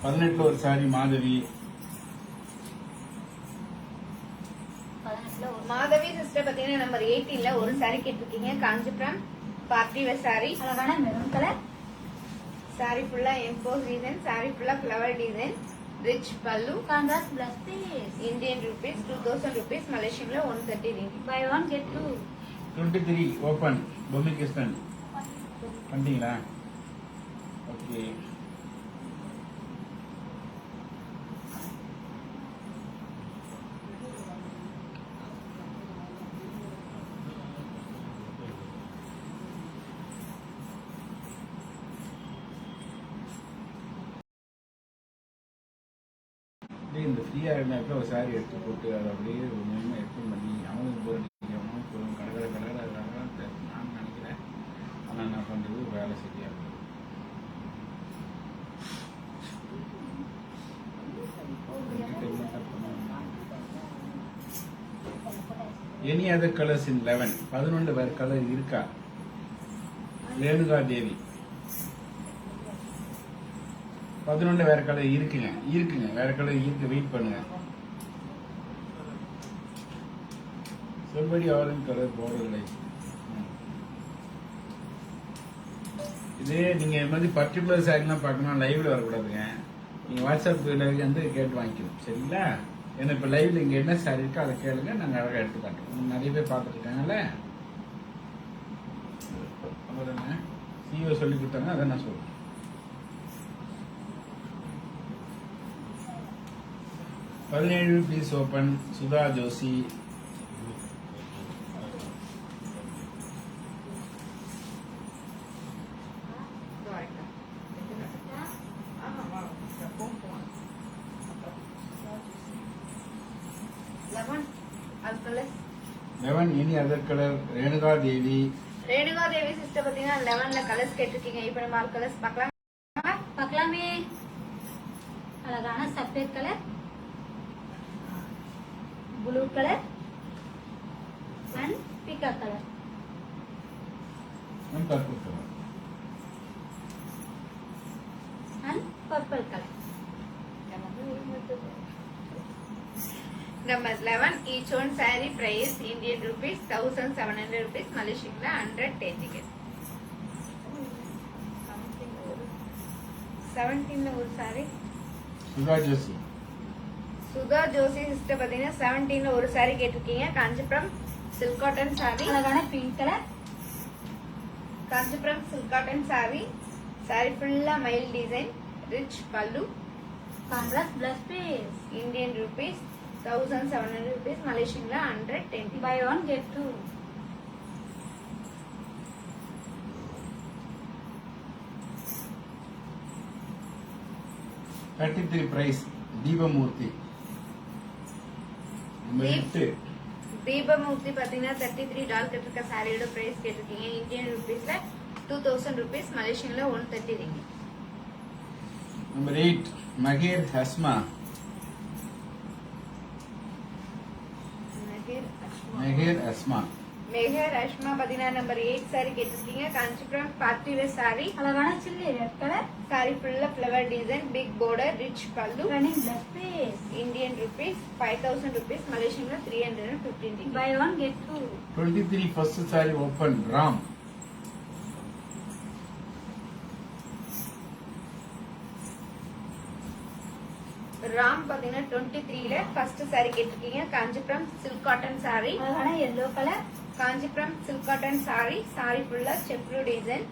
18 ல ஒரு சாரி மாதவி. 18 ஒரு மாதவி சிஸ்டர் பாத்தீங்கன்னா number 18 ல ஒரு saree கேட்டிருக்கீங்க. காஞ்சிபுரம் பார்ட்டி வேர் saree, அழகான maroon colour, saree full of embossed design, saree full of flower design, rich pallu, contrast plus piece. Indian rupees 2000 rupees, Malaysian la 130 ringgit. Buy one get two. 23 open Bommi Krishnan. பண்ணிட்டீங்களா? Okay. இந்த ஃப்ரீயா இருந்தாக்க ஒரு sorry எடுத்து போட்டு அதை அப்படியே ஒன்றுமே எடுத்து பண்ணி அவனுக்கு போர் அடிக்கணும் கடற்கரை நான் நினைக்கிறேன். ஆனால் நான் பண்றது வேலை சரியா இருக்கு. எனி அதர் கலர்ஸ் இன் 11. 11 வேற கலர் இருக்கா? ரேணுகா தேவி 11 வேற கலர் இருக்குங்க வேற கலர் இருக்கு. வெயிட் பண்ணுங்க. சொல்படி ஆரஞ்சு கலர் பார்டர் லைட். இதே நீங்க இது மாதிரி பர்டிகுலர் சாரிலாம் பார்க்கணும், லைவ்ல வரக்கூடாதுங்க. நீங்க வாட்ஸ்அப்ல வந்து கேட்டு வாங்கிக்கணும், சரிங்களா? ஏன்னா இப்ப லைவ்ல இங்க என்ன சாரி இருக்கோ அதை கேளுங்க, நாங்க அழகா எடுத்து காட்டுறோம். நிறைய பேர் பார்த்துட்டு இருக்காங்கல்ல, அவ்வளவுதாங்க. சிஓ சொல்லி கொடுத்தாங்க, அதை நான் சொல்றேன். பதினேழு please open Sudha Joshi. 11 any other color Renuka Devi. Renuka Devi sister பாத்தீங்கன்னா 11ல கலர்ஸ் கேட்டிருக்கீங்க. இப்போ நம்ம ஆல் கலர்ஸ் பார்க்கலாம். பார்க்கலாமே. அழகான சஃபேத் கலர், ப்ளூ கலர் அண்ட் பீகா colour And purple color. And purple colour. Number 11 each one saree price Indian rupees 1700 rupees, Malaysian la 110 ticket. 17 ஒரு saree. Sudha Joshi. Sudha Joshi sister பாத்தீங்கன்னா 17 ஒரு saree கேட்டிருக்கீங்க. Kanchipuram silk cotton saree. அழகான pink colour, Kanchipuram silk cotton saree. saree ஃபுல்லா மயில் design, rich pallu. Contrast plus piece. Indian rupees 1700 rupees, Malaysian la 110 ticket. Buy one get two. $33 price Deepamurthy. Number 8. Deepamurthy பாத்தீங்கன்னா $33 கேட்டிருக்க சாரியோட price கேட்டிருக்கீங்க. இந்தியன் ருபீஸ்ல 2000 rupees, மலேசியன்ல 130 ringgit. Number 8 Mahir Hasma. Mahir Hasma. Meher Ashma பாத்தீங்கன்னா number 8 saree கேட்டிருக்கீங்க. Kanchipuram party wear sorry. அழகான chilli red colour, sorry ஃபுல்லா flower design, big border, rich pallu. Running plus piece. Indian rupees 5000 rupees, மலேசியன்ல 315 ringgit. Buy one get two. 23 first saree open Ram. Ram பாத்தீங்கன்னா 23ல first saree கேட்டிருக்கீங்க. Kanchipuram silk cotton sorry. அழகான yellow colour, Kanchipuram silk cotton sorry. Sorry ஃபுல்லா செப்ரூ design,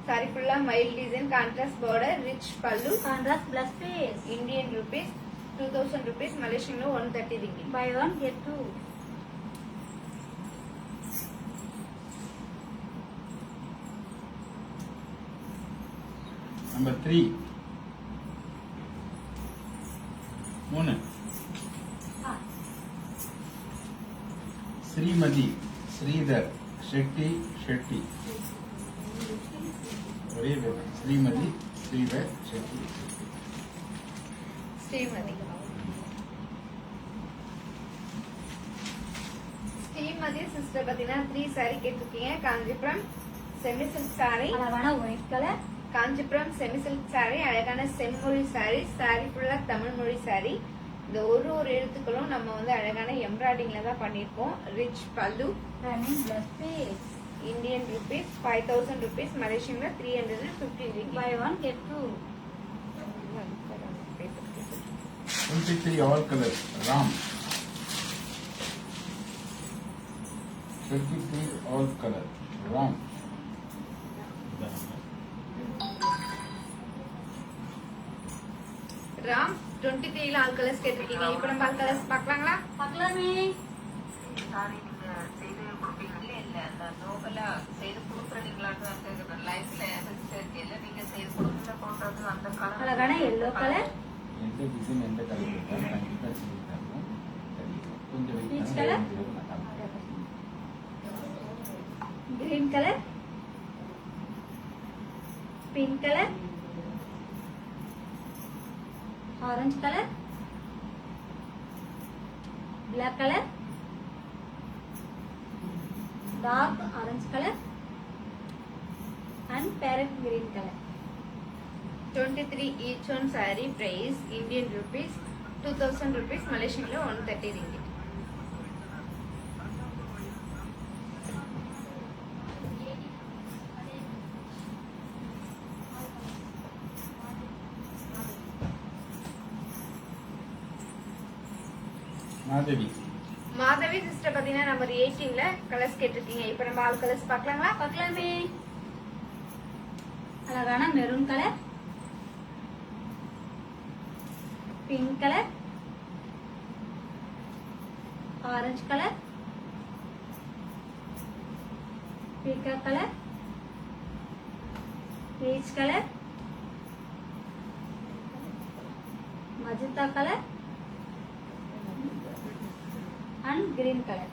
saree ஃபுல்லா மயில் design, contrast border, rich pallu. Contrast plus piece. Indian rupees 2000 rupees, மலேசியன்ல 130 ringgit. Buy one get two. Number 3 3 Srimati Sridhar Shetty Shetty. ஒரே பேர் Srimati Sridhar Shetty. Srimathi. Srimathi sister பாத்தீங்கன்னா 3 sorry கேட்டிருக்கீங்க. Kanchipuram semi silk sorry. அழகான white colour, Kanchipuram semi silk sorry. அழகான செம்மொழி sorry. Sorry ஃபுல்லா தமிழ் மொழி சாரி. இந்த ஒரு எழுத்துக்களும் நம்ம வந்து அழகான எம்ப்ராய்டிங்ல தான் பண்ணிருக்கோம். Rich pallu. Running plus piece. Indian rupees 5000 rupees, மலேசியன்ல 315 ringgit. Buy one get two. 23 all colors Ram. 23 all color Ram. Ram 23ல ஆல் கலர்ஸ் கேட்டிருக்கீங்க. இப்போ நம்ம ஆல் கலர்ஸ் பார்க்கலாங்களா? பார்க்கலாமே. சாரி நீங்க செய்து கொடுப்பீங்களே இல்ல அந்த நோபலா செய்து கொடுக்குறீங்களான்னு தான் கேக்குறேன். லைஃப்ல இருக்கல நீங்க செய்து கொடுக்கல போடுறது அந்த கலர் அழகான எல்லோ கலர், எந்த டிசைன் எந்த கலர் இருந்தாலும் கண்டிப்பா செஞ்சு தருவோம். கொஞ்சம் wait Peach பண்ணுங்க. color? Green colour, pink colour, orange colour, black colour, dark orange colour and parrot green colour. 23 each one saree price Indian rupees 2000 rupees, மலேசியன்ல 130 ringgit. மாதவி மாதவி சிஸ்டர் பாத்தீங்கன்னா நம்பர் 18ல கலர்ஸ் கேட்டிருக்கீங்க. இப்போ நம்ம ஆல் கலர்ஸ் பார்க்கலாங்களா? பார்க்கலாமே. அழகான maroon colour, pink colour, orange colour, பீக்கா colour, peach colour, magenta colour and green colour.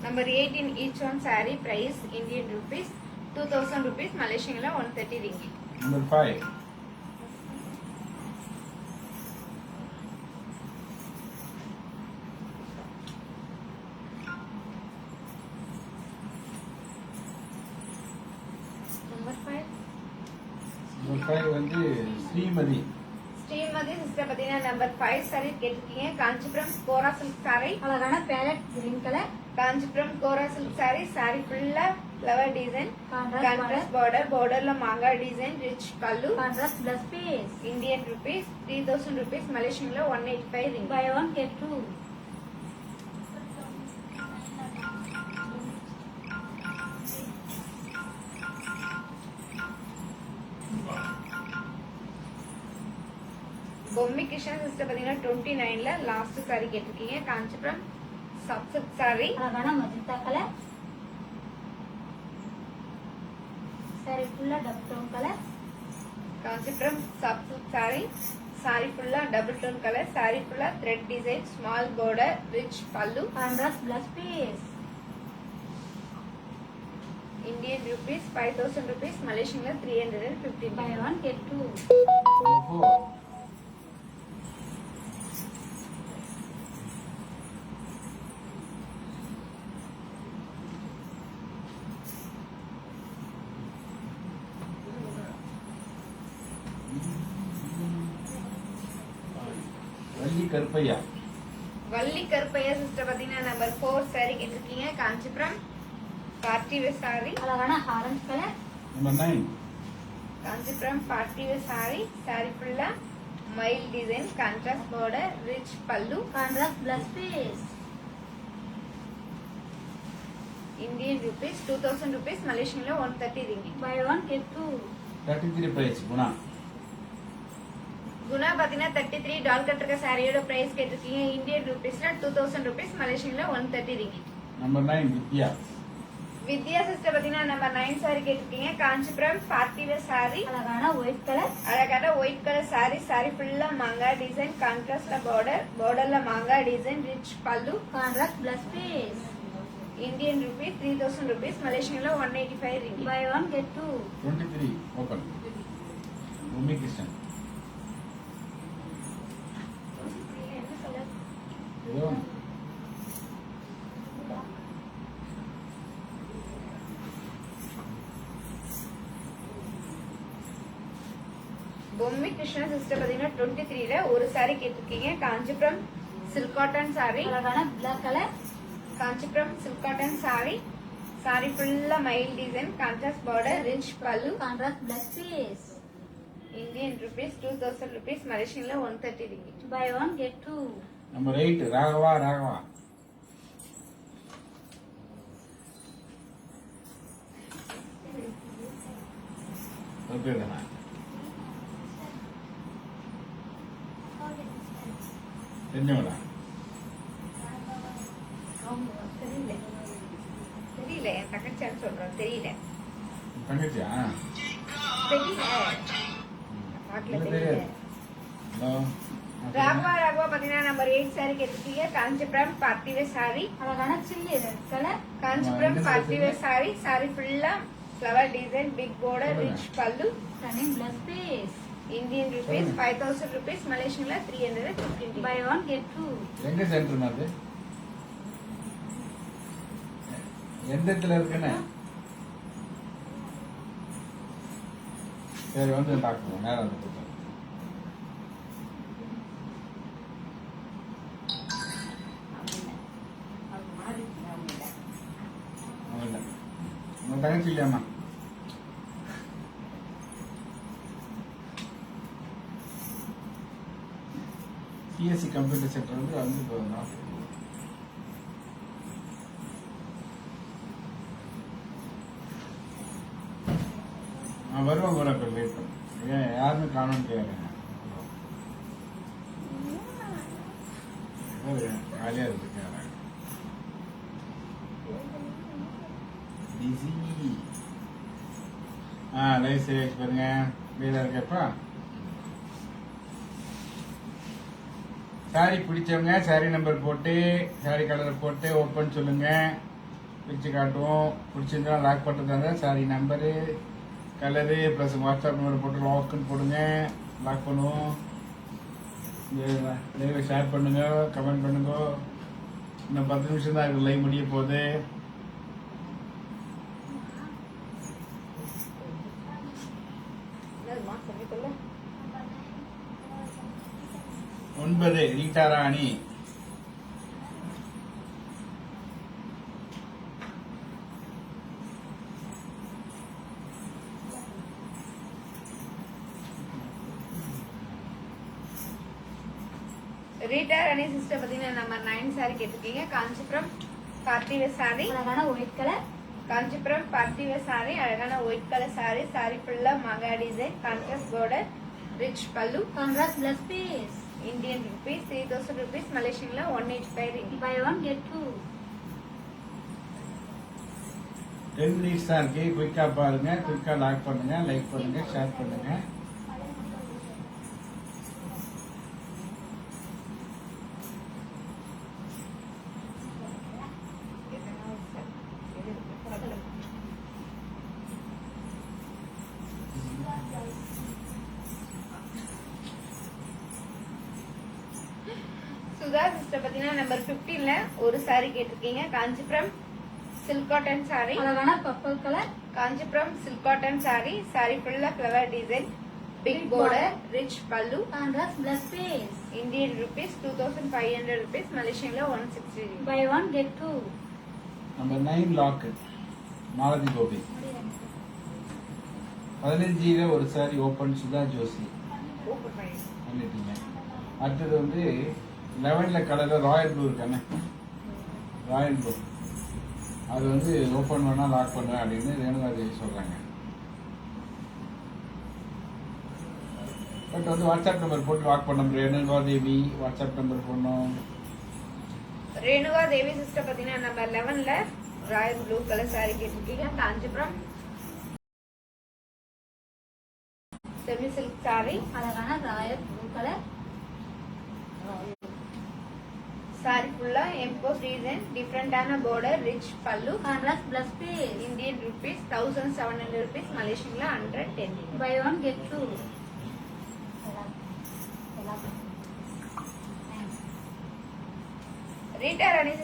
Number 18 each one saree price Indian rupees 2000 rupees, Malaysian la 130 ringgit. Number 5. Number 5 Number 5 வந்து Srimathi. Srimathi sister பாத்தீங்கன்னா number 5 saree கேட்டிருக்கீங்க. Kanchipuram kora silk saree, அழகான பேலட் green colour, Kanchipuram kora silk saree, saree ஃபுல்லா flower design, contrast contrast border, பார்டர்ல மாங்கா design, rich pallu, contrast plus piece. Indian rupees 3000 rupees, Malaysian la 185 ringgit. Buy one get two. Bommi Krishnan sister பாத்தீங்கன்னா 29 ல last saree கேட்டிருக்கீங்க. Kanchipuram soft silk saree, அழகான magenta colour, sorry ஃபுல்லா double tone colour, Kanchipuram soft silk saree, saree ஃபுல்லா double tone colour, saree ஃபுல்லா thread design, small border, rich pallu, contrast plus piece. Indian rupees 5000 rupees, Malaysian la 315 by ringgit. One get two. Number 4. Valli Karuppaiah. Valli Karuppaiah sister பாத்தீங்கன்னா number 4 saree கேட்டிருக்கீங்க. Kanchipuram party wear saree, அழகான orange colour, Number 9. Kanchipuram party wear saree, saree ஃபுல்லா மைல் design, contrast border, rich pallu, contrast plus piece. Indian rupees 2000 rupees, Malaysian la 130 ringgit. Buy one get two. 33 price Guna. Guna பாத்தீங்கன்னா 33 டால் கட்டிருக்க சாரியோட price கேட்டிருக்கீங்க. Indian rupees ல 2000 rupees, Malaysian la 130 ringgit. Number 9 வித்யா. வித்யா sister பாத்தீங்கன்னா நம்பர் 9 saree கேட்டிருக்கீங்க. காஞ்சிபுரம் பார்ட்டி வேர் saree, அழகான ஒயிட் கலர், அழகான ஒயிட் கலர் saree, saree ஃபுல்லா மாங்கா டிசைன், கான்ட்ராஸ்ட் border, borderல மாங்கா design, rich pallu, contrast plus piece. Indian rupees 3000 rupees, Malaysian la 185 ringgit. Buy one get two. 23 open. பூமி கிருஷ்ணன். என்ன கலர்? ஏதோ ஒண்ணு. பொம்மி கிருஷ்ணா சிஸ்டர் பாத்தீங்கன்னா 23 ல ஒரு saree கேட்டிருக்கீங்க. காஞ்சிபுரம் சில்க் காட்டன் saree, அழகான black colour, Kanchipuram silk cotton saree, saree ஃபுல்லா மைல் design, contrast border, rich pallu, contrast plus piece. Indian rupees 2000 rupees, Malaysian la 130 ringgit. Buy one get two. Number 8 Raghava. Okay தானா. தெரிஞ்சவங்களா. தெரியல தெரியல என் தங்கச்சியான்னு சொல்றேன். தெரியல தங்கச்சியா. தெரியல பாக்கல என்ன தெரியல. தெரியாது. ஹலோ. ராகவா பாத்தீங்கன்னா நம்பர் 8 saree கேட்டிருக்கீங்க. காஞ்சிபுரம் பார்ட்டி வேர் saree, அழகான chilli red colour, Kanchipuram party wear saree, saree ஃபுல்லா flower design, big border, rich pallu, running plus piece. Indian rupees 5000 rupees, Malaysian la 315 by ringgit. One get two. எங்க centre அது? எந்த இடத்துல இருக்குன்னு? சரி வந்து பார்க்கணும். நேரம் வந்து கொடுத்தேன். இல்லை உங்க தங்கச்சி இல்லையாம்மா? சிஎஸ்சி கம்ப்யூட்டர் சென்டர் வந்து இப்போ வருவாங்க கூட இப்போ வெயிட் பண்ணு. ஏன் யாருமே காணோன்னு கேட்குறேன். காலியாக இருக்கு கேட்குறேன். பிஸி. லைவ் சேவ் பாருங்க. வீடாக இருக்கப்பா. சாரி பிடிச்சவங்க சாரி நம்பர் போட்டு சாரி கலர் போட்டு ஓப்பன் சொல்லுங்க. பிரிச்சு காட்டுவோம். பிடிச்சிருந்தா லாக் பண்ணுறதா sorry number colour plus WhatsApp number போட்டு லாக்குன்னு போடுங்க. லாக் பண்ணுவோம். லைவை ஷேர் பண்ணுங்க, கமெண்ட் பண்ணுங்க. இன்னும் 10 நிமிஷம் தான் இருக்கு லைவ் முடிய போகுது. என்னதுமா சொல்லிக்கொள்ள 9 ரீட்டா ராணி. ரீட்டா ராணி சிஸ்டர் பாத்தீங்கன்னா நம்பர் 9 சாரி கேட்டிருக்கீங்க. காஞ்சிபுரம் பார்ட்டி வேர் சாரி, அழகான white colour. Kanchipuram party wear sorry, அழகான ஒயிட் கலர் சாரி. சாரி ஃபுல்லா மகா design, contrast border, rich pallu. Contrast plus piece. Indian rupees 3000 rupees, மலேசியன்ல 185 ringgit. Buy one get two. 10 minutes தான் இருக்கு. குயிக்கா பாருங்க, குயிக்கா லாக் பண்ணுங்க, லைக் பண்ணுங்க, ஷேர் பண்ணுங்க. சுதா சிஸ்டர் பாத்தீங்கன்னா நம்பர் 15ல ஒரு சாரி கேட்டிருக்கீங்க. காஞ்சிபுரம் சில்க் காட்டன் சாரி, அழகான purple colour. Kanchipuram silk cotton sorry. Sorry ஃபுல்லா flower design, big border, rich pallu. Contrast plus piece. Indian rupees 2500 rupees, மலேசியன்ல 160 ringgit. Buy one get two. Number 9 lock Malathi Gopi. 15 ஒரு sari open Sudha Joshi open பண்ணி பண்ணிட்டீங்க. அடுத்தது வந்து 11ல கலர்ல ராயல் ப்ளூ இருக்கானே, ராயல் ப்ளூ அது வந்து ஓபன் பண்ணா லாக் பண்ணுவேன் அப்படின்னு ரேணுகாதேவி சொல்றாங்க. பட் வந்து வாட்ஸ்அப் நம்பர் போட்டு லாக் பண்ணோம். ரேணுகாதேவி வாட்ஸ்அப் நம்பர் போடணும். ரேணுகா தேவி சிஸ்டர் பாத்தீங்கன்னா நம்பர் 11ல ராயல் ப்ளூ கலர் சாரி கேட்டிருக்கீங்க. காஞ்சிபுரம் செமி சில்க் சாரி, அழகான ராயல் ப்ளூ கலர். சாரி ஃபுல்லா எம்போஸ் டிசைன், டிஃபரெண்டான border, rich pallu. Contrast plus piece. Indian rupees 1700 rupees, மலேசியன்ல 110 ringgit. Buy one get two. Rita Rani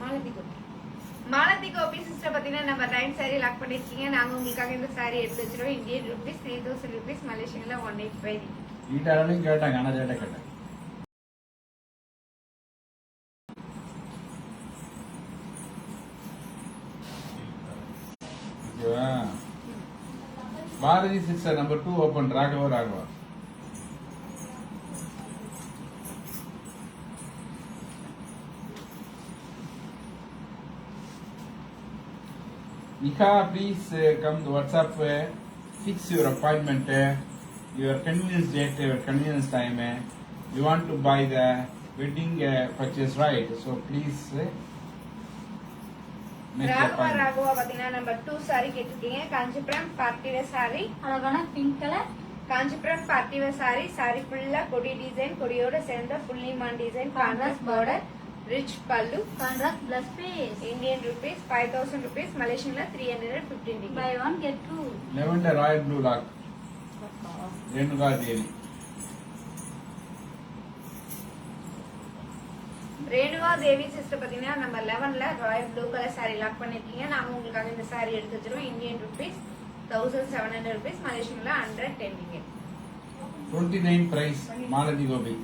Malathi Gopi. Malathi Gopi sister பாத்தீங்கன்னா number 9 sari lock பண்ணிருக்கீங்க. நாங்க உங்களுக்காக இந்த சாரி எடுத்து வச்சிருவோம். இந்தியன் ருபீஸ் 3000 ருபீஸ், மலேசியன்ல 185 ringgit. வீட்டாலும் கேட்டாங்க, ஆனா ரேட்டை கேட்டாங்க. ஓகேவா? Bharathi sister number 2 open Raghava. Nikha, please come to WhatsApp. Fix your appointment, your convenience date, your convenience time. You want to buy the wedding purchase, right? So please make the appointment. Raghava பாத்தீங்கன்னா number 2 sari கேட்டிருக்கீங்க. Kanchipuram party wear sorry, அழகான pink colour. Kanchipuram party wear sorry. Sorry ஃபுல்லா கொடி design, கொடியோட சேர்ந்த fully மான் design, contrast border, rich pallu. Contrast plus piece. Indian rupees 5000 rupees, மலேசியன்ல 315 ringgit. Buy one get two. Lavender royal blue lock. Renuka Devi. Renuka Devi sister பாத்தீங்கன்னா number 11ல royal blue colour sari lock பண்ணிருக்கீங்க. நாங்க உங்களுக்காக இந்த சாரி எடுத்து வச்சிருவோம். இந்தியன் ருபீஸ் 1700 ருபீஸ், மலேசியன்ல 110 ringgit. 29 price மாலதி கோபி.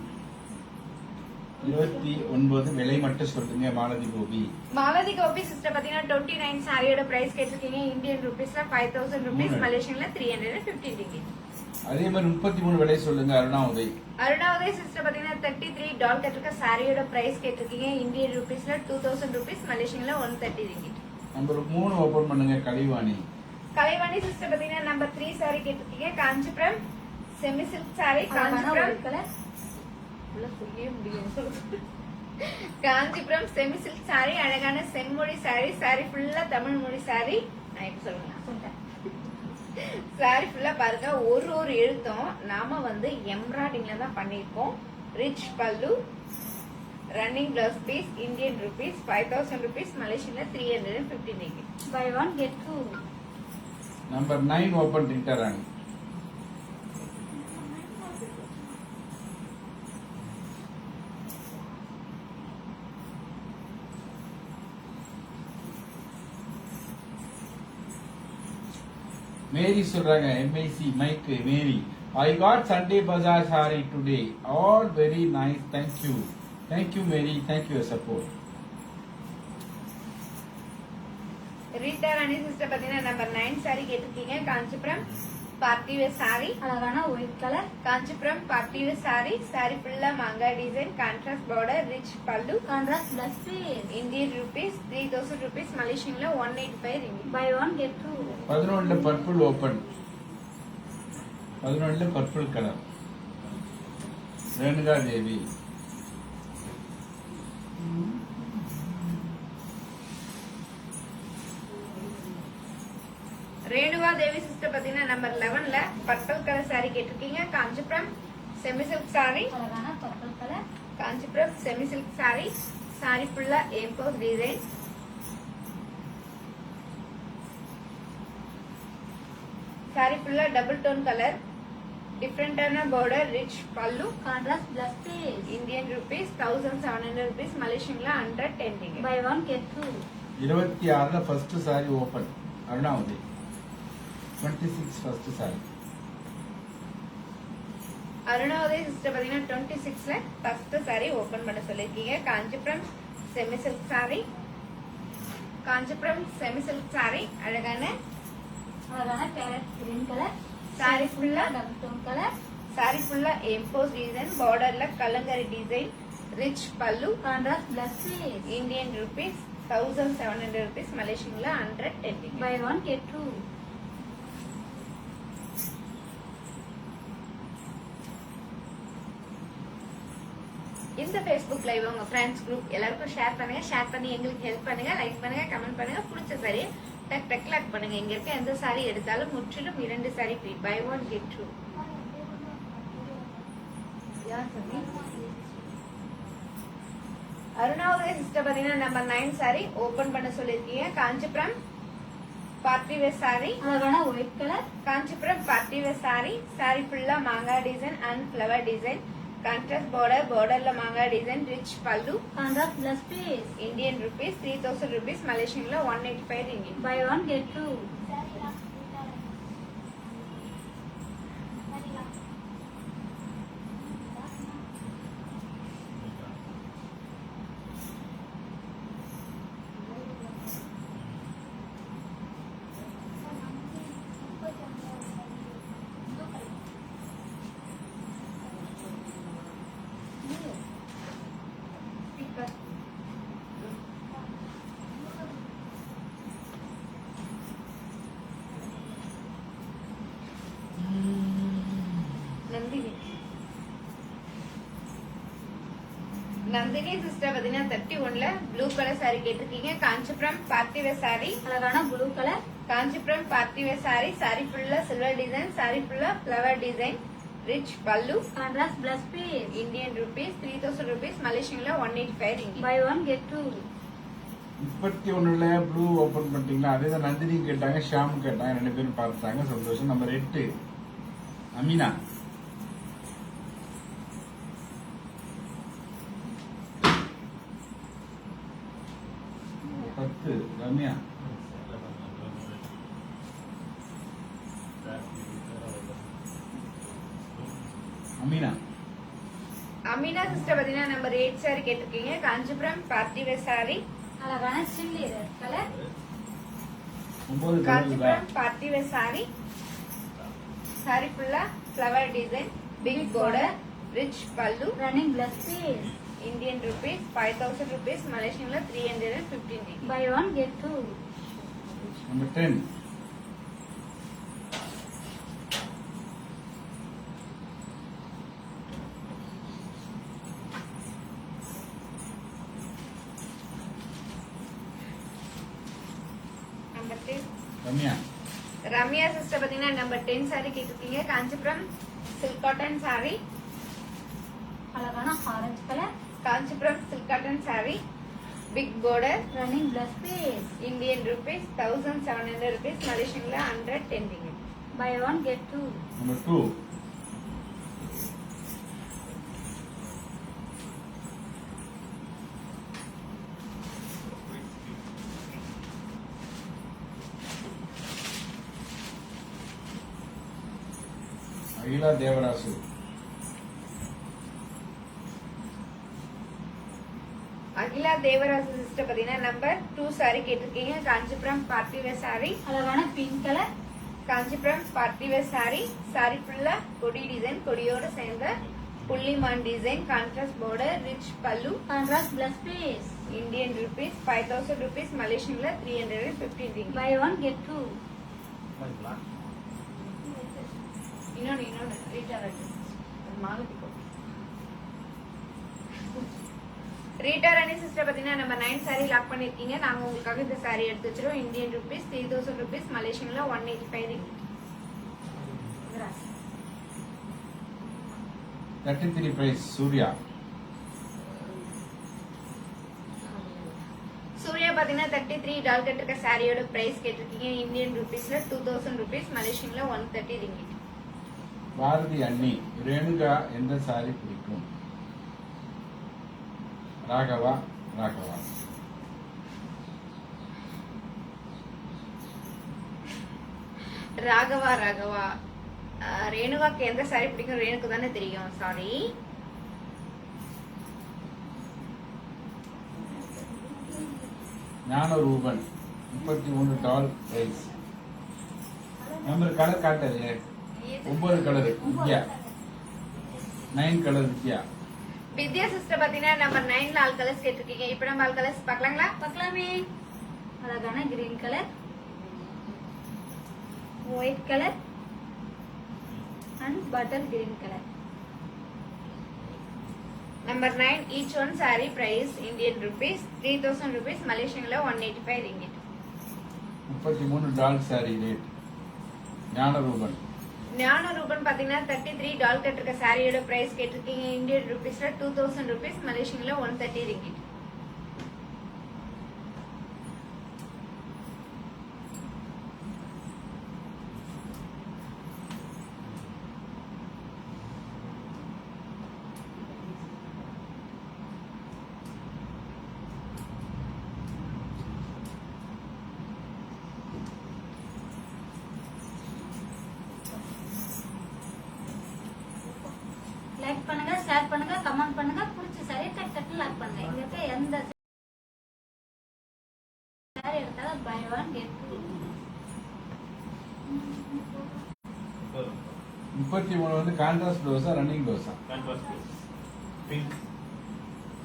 29 விலை மட்டும் சொல்லுங்க மாலதி கோபி. மாலதி கோபி சிஸ்டர் பாத்தீங்கன்னா 29 சாரியோட பிரைஸ் கேட்டிருக்கீங்க. இந்தியன் ருபீஸ்ல 5000 ருபீஸ், மலேசியன்ல 315 ringgit. அதே மாதிரி 33 விலை சொல்லுங்க அருணா உதய். அருணா உதய் சிஸ்டர் பாத்தீங்கன்னா 33 டால் கட்டிருக்க சாரியோட பிரைஸ் கேட்டிருக்கீங்க. இந்தியன் ருபீஸ்ல 2000 ருபீஸ், மலேசியன்ல 130 ringgit. நம்பர் 3 ஓபன் பண்ணுங்க கலைவாணி. கலைவாணி சிஸ்டர் பாத்தீங்கன்னா நம்பர் 3 சாரி கேட்டிருக்கீங்க. காஞ்சிபுரம் செமி சில்க் சாரி, அழகான காஞ்சிபுரம் ஒயிட் கலர். உள்ள சொல்லியே முடியும். காஞ்சிபுரம் செமி சில்க் சாரி, அழகான செம்மொழி சாரி. சாரி ஃபுல்லா தமிழ் மொழி சாரி. நான் இப்ப சொல்லுங்க, சாரி ஃபுல்லா பாருங்க, ஒரு எழுத்தும் நாம வந்து எம்ப்ராய்டிங்ல தான் பண்ணிருக்கோம். Rich pallu, running blouse piece Indian rupees 5000 rupees மலேசியன்ல 315 ringgit. Buy one get two. Number 9 open Tintarani. Mary சொல்றாங்க MIC Mike Mary. I got Sunday Bazaar saree today. All very nice. Thank you. Thank you Mary. Thank you for your support. Rita Rani sister பாத்தீங்கன்னா number 9 saree கேட்டிருக்கீங்க. Kanchipuram party wear saree. அழகான white colour. Kanchipuram party wear saree. saree ஃபுல்லா மாங்கா design, contrast border, rich pallu. Contrast plus piece. Indian rupees 3000 rupees மலேசியன்ல 185 ringgit. Buy one get two. 11 purple open. 11 purple color. Renuka Devi. Renuka Devi sister பாத்தீங்கன்னா number 11ல purple colour saree கேட்டிருக்கீங்க. Kanchipuram semi silk saree. அழகான purple colour. Kanchipuram semi silk saree. saree ஃபுல்லா emboss design. saree ஃபுல்லா double tone colour. டிஃபரெண்டான border, rich pallu. Contrast plus piece. Indian rupees 1700 rupees மலேசியன்ல 110 ringgit. Buy one get two. 26ல first saree open. Arunavathi. 26 first saree. Arunavathi sister பாத்தீங்கன்னா 26ல first saree open பண்ண சொல்லிருக்கீங்க. Kanchipuram semi silk saree. Kanchipuram semi silk saree அழகான அழகான parrot green colour. saree ஃபுல்லா double tone colour. saree ஃபுல்லா எம்போஸ் டிசைன், பார்டர்ல kalamkari design, rich pallu. Contrast plus piece. Indian rupees 1700 rupees மலேசியன்ல 110 ringgit. Buy one get two. இந்த Facebook live உங்க friends group எல்லாருக்கும் share பண்ணுங்க. ஷேர் பண்ணி எங்களுக்கு ஹெல்ப் பண்ணுங்க. லைக் பண்ணுங்க, கமெண்ட் பண்ணுங்க. பிடிச்ச saree டக் டக் லாக் பண்ணுங்க. இங்க இருக்க எந்த saree எடுத்தாலும் முற்றிலும் 2 saree free. Buy one get two. அருணாவுதய சிஸ்டர் பாத்தீங்கன்னா நம்பர் 9 saree ஓபன் பண்ண சொல்லிருக்கீங்க. Kanchipuram party wear saree. அழகான white colour. Kanchipuram party wear saree. saree ஃபுல்லா மாங்கா design and flower design, contrast border, பார்டர்ல மாங்கா design, rich pallu. Contrast plus piece. Indian rupees 3000 rupees மலேசியன்ல 185 ringgit. Buy one get two. Nandini sister பாத்தீங்கன்னா 31ல ப்ளூ கலர் saree கேட்டிருக்கீங்க. Kanchipuram party wear saree. அழகான blue colour. Kanchipuram party wear saree. saree ஃபுல்லா silver design, saree ஃபுல்லா flower design, rich pallu. Contrast plus piece. Indian rupees 3000 rupees மலேசியன்ல 185 ringgit. Buy one get two. 31ல blue open பண்ணிட்டீங்களா? அதே தான் நந்தினி கேட்டாங்க, ஷாம் கேட்டாங்க. 2 பேரும் பார்த்தாங்க. சந்தோஷம். நம்பர் 8 அமீனா. ரம்யா. அமீனா. அமீனா சிஸ்டர் பாத்தீங்கன்னா நம்பர் 8 saree கேட்டிருக்கீங்க. Kanchipuram party wear saree. அழகான chilli red colour. 9 Kanchipuram party wear saree. saree ஃபுல்லா flower design, big border, rich pallu. Running plus piece. Indian rupees 5000 rupees மலேசியன்ல 315 ringgit. Buy one get two. Number 10 Number 10 Ramya. Ramya sister பாத்தீங்கன்னா number 10 saree கேட்டிருக்கீங்க. Kanchipuram silk cotton saree. அழகான orange colour. Kanchipuram silk cotton saree, big border, running blouse piece. Indian rupees 1700 rupees, Malaysian la 110 ringgit. Buy one get two. Number 2. Agila Devarasu. Akila Devaraj sister பாத்தீங்கன்னா number 2 sari கேட்டிருக்கீங்க. Kanchipuram party wear sorry, அழகான pink colour. Kanchipuram party wear sorry. Sorry ஃபுல்லா கொடி design, கொடியோட சேர்ந்த புள்ளிமான் design, contrast border, rich pallu, contrast blouse piece. Indian rupees 5000 rupees, மலேசியன்ல 315 ringgit. Buy one get two. இன்னொன்னு Rita Rani sister பாத்தீங்கன்னா நம்ம 9 சாரி லாக் பண்ணிருக்கீங்க. நாங்க உங்களுக்காக இந்த சாரி எடுத்து வச்சிரோம். இந்தியன் ருபீஸ் 3000 rupees, மலேசியன்ல 185 ringgit. 33 price Surya. சூர்யா பாத்தீங்கன்னா 33 டால் கட்டிருக்க சாரியோட பிரைஸ் கேட்டிருக்கீங்க. இந்தியன் ருபீஸ்ல 2000 rupees, மலேசியன்ல 130 ringgit. பாரதி அண்ணி ரேணுகா எந்த சாரி பிடிக்கும்? ராகவா. ராகவா ரேணுகாக்கு எந்த சாரி பிடிக்கும்? ரேணுக்கு தானே தெரியும். சாரி. ஞான ரூபன் 33 டால் பிரைஸ். நம்பர் கலர் காட்டுது. 9 கலர் வித்யா, 9 கலர் வித்யா. வித்யா சிஸ்டர் பாத்தீங்கன்னா நம்பர் 9ல ஆல் கலர்ஸ் கேட்டிருக்கீங்க. இப்ப நம்ம ஆல் கலர்ஸ் பார்க்கலாங்களா? பார்க்கலாமே. அழகான green colour, white colour and butter green colour. Number 9 each one saree price Indian rupees 3000 rupees, மலேசியன்ல 185 ringgit. 33 டால் சாரி ரேட். ஞான ரூபன் ஞான ரூபன் பாத்தீங்கன்னா 33 டால் கட்டிருக்க சாரியோட பிரைஸ் கேட்டிருக்கீங்க. இந்தியன் ருபீஸ்ல 2000 rupees, மலேசியன்ல 130 ringgit. லைக் பண்ணுங்க, ஷேர் பண்ணுங்க, கமெண்ட் பண்ணுங்க. பிடிச்ச சாரி டக் டக் லாக் பண்ணுங்க. இங்க இருக்க எந்த சாரி எடுத்தாலும் பை ஒன் கெட் டூ. 33 வந்து கான்ட்ராஸ்ட் ப்ளவுஸா ரன்னிங் ப்ளவுஸா?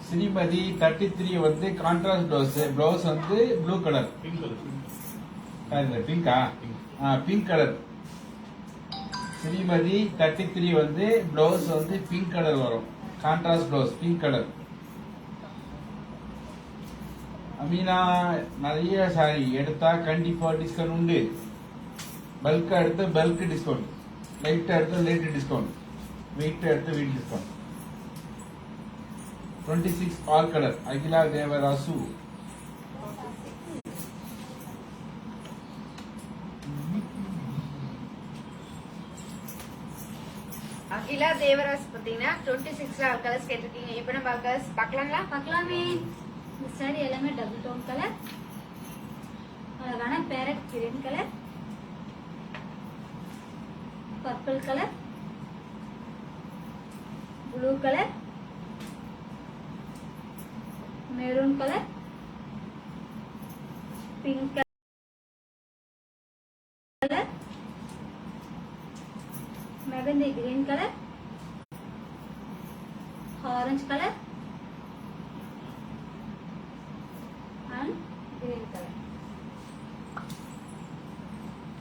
ஸ்ரீமதி 33 வந்து கான்ட்ராஸ்ட் ப்ளவுஸ் வந்து ப்ளூ கலர். பிங்கா? Pink colour. ஸ்ரீமதி 33 வந்து ப்ளவுஸ் வந்து பிங்க் கலர் வரும். Contrast blouse pink colour. Ameena நிறைய சாரி எடுத்தா கண்டிப்பா டிஸ்கவுண்ட் உண்டு. பல்கா எடுத்து பல்க் டிஸ்கவுண்ட், லைட்டா எடுத்து லைட் டிஸ்கவுண்ட், வெயிட் எடுத்து weight discount. 26 all colour. Akila Devarasu. Akila Devaraj பாத்தீங்கன்னா 26ல ஆல் கலர்ஸ் கேட்டிருக்கீங்க. இப்ப நம்ம ஆல் கலர்ஸ் பார்க்கலாங்களா? பார்க்கலாமே. இந்த சாரி எல்லாமே டபுள் டோன் கலர். அழகான parrot green colour, purple colour, blue colour, maroon colour, pink colour, mehndi green colour, orange colour and green color.